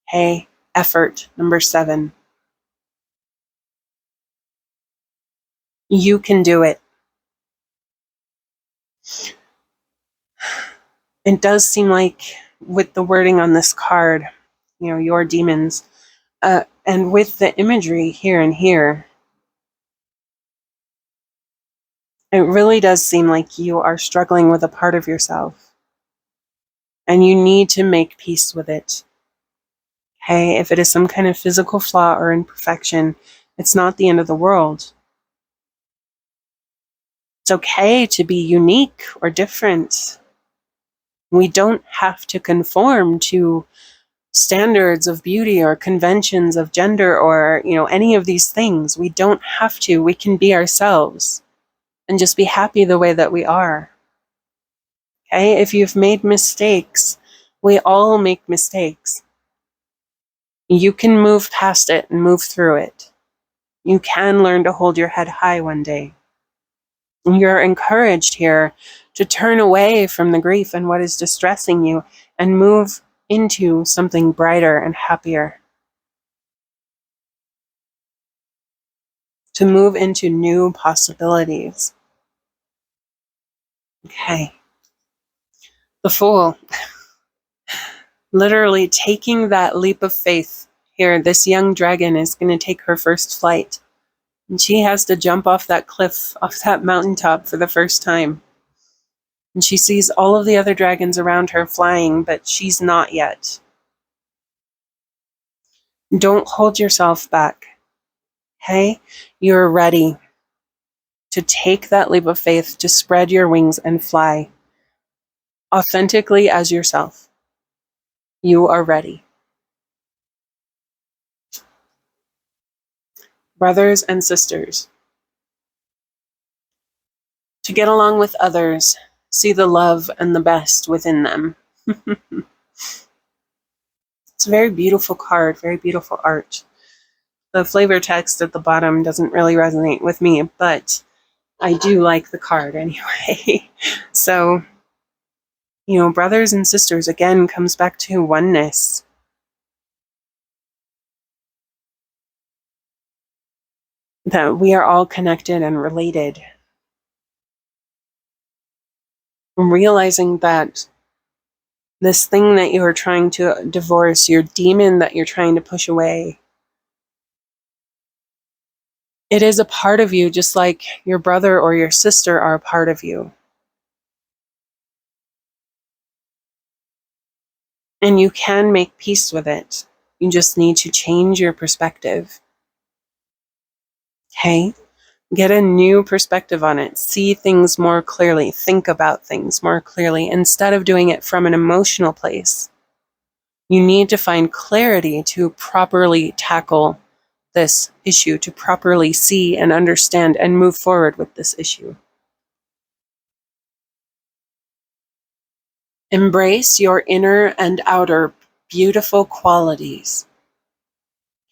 [SPEAKER 1] Okay? Effort, number 7. You can do it. It does seem like with the wording on this card, your demons, and with the imagery here and here, it really does seem like you are struggling with a part of yourself. and you need to make peace with it. Okay, if it is some kind of physical flaw or imperfection, it's not the end of the world. It's okay to be unique or different. We don't have to conform to standards of beauty or conventions of gender or, any of these things. We don't have to. We can be ourselves and just be happy the way that we are. Okay? If you've made mistakes, we all make mistakes. You can move past it and move through it. You can learn to hold your head high one day. You're encouraged here to turn away from the grief and what is distressing you and move into something brighter and happier. To move into new possibilities. Okay. The Fool. Literally taking that leap of faith. Here, this young dragon is going to take her first flight. And she has to jump off that cliff, off that mountaintop for the first time. And she sees all of the other dragons around her flying, but she's not yet. Don't hold yourself back. Okay? You're ready to take that leap of faith, to spread your wings and fly authentically as yourself. You are ready. Brothers and sisters, to get along with others, see the love and the best within them. It's a very beautiful card, very beautiful art. The flavor text at the bottom doesn't really resonate with me, but I do like the card anyway. So, brothers and sisters, again, comes back to oneness. That we are all connected and related. Realizing that this thing that you are trying to divorce, your demon that you're trying to push away, it is a part of you, just like your brother or your sister are a part of you. And you can make peace with it. You just need to change your perspective. Okay? Get a new perspective on it. See things more clearly. Think about things more clearly instead of doing it from an emotional place. You need to find clarity to properly tackle this issue, to properly see and understand and move forward with this issue. Embrace your inner and outer beautiful qualities.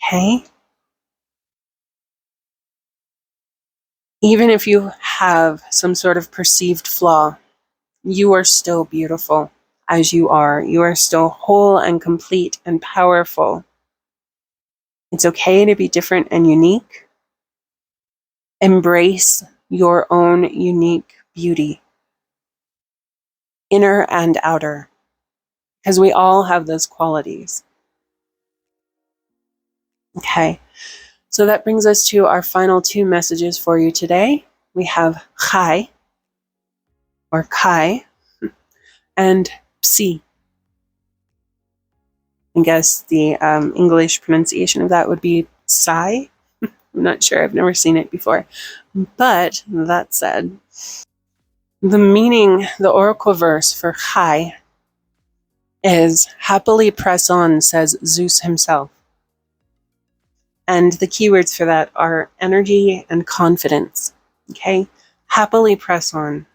[SPEAKER 1] Okay? Even if you have some sort of perceived flaw, you are still beautiful as you are. You are still whole and complete and powerful. It's okay to be different and unique. Embrace your own unique beauty, inner and outer, because we all have those qualities. Okay, so that brings us to our final two messages for you today. We have Chai, or Kai, and Psi. I guess the English pronunciation of that would be Sai. I'm not sure, I've never seen it before. But that said, the meaning, the oracle verse for Chai is happily press on, says Zeus himself. And the keywords for that are energy and confidence. Okay? Happily press on.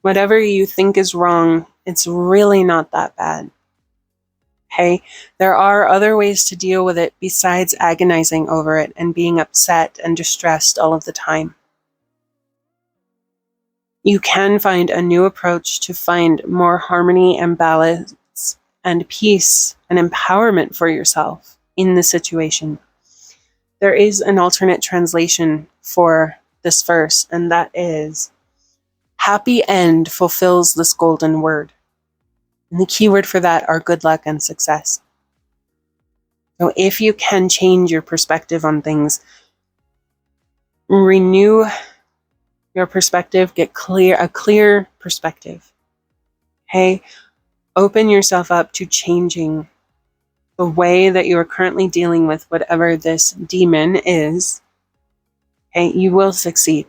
[SPEAKER 1] Whatever you think is wrong, it's really not that bad. Okay? There are other ways to deal with it besides agonizing over it and being upset and distressed all of the time. You can find a new approach to find more harmony and balance and peace and empowerment for yourself in the situation. There is an alternate translation for this verse, and that is, happy end fulfills this golden word. And the keyword for that are good luck and success. So if you can change your perspective on things, renew your perspective, get a clear perspective. Okay? Open yourself up to changing the way that you are currently dealing with whatever this demon is. Okay, you will succeed.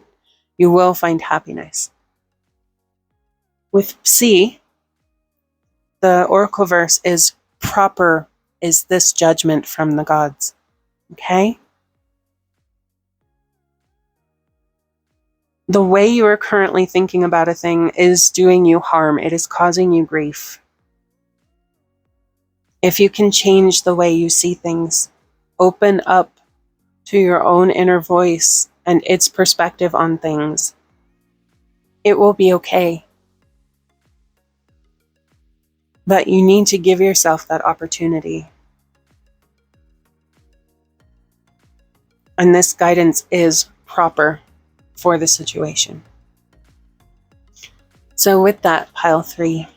[SPEAKER 1] You will find happiness. With C, the oracle verse is proper is this judgment from the gods. Okay? The way you are currently thinking about a thing is doing you harm. It is causing you grief. If you can change the way you see things, open up to your own inner voice and its perspective on things, it will be okay. But you need to give yourself that opportunity. And this guidance is proper for the situation. So with that, pile 3,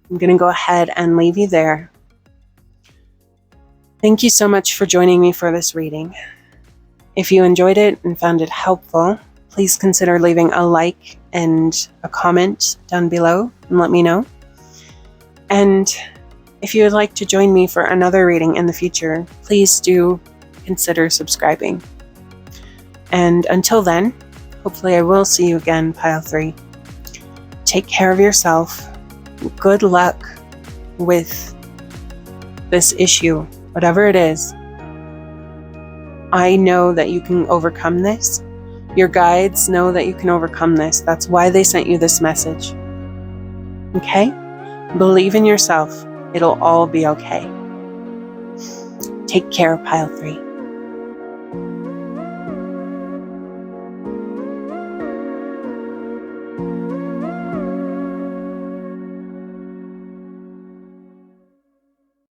[SPEAKER 1] I'm going to go ahead and leave you there. Thank you so much for joining me for this reading. If you enjoyed it and found it helpful, please consider leaving a like and a comment down below and let me know. And if you would like to join me for another reading in the future, please do consider subscribing. And until then, hopefully I will see you again, pile 3. Take care of yourself. Good luck with this issue, whatever it is. I know that you can overcome this. Your guides know that you can overcome this. That's why they sent you this message. Okay? Believe in yourself. It'll all be okay. Take care, pile 3.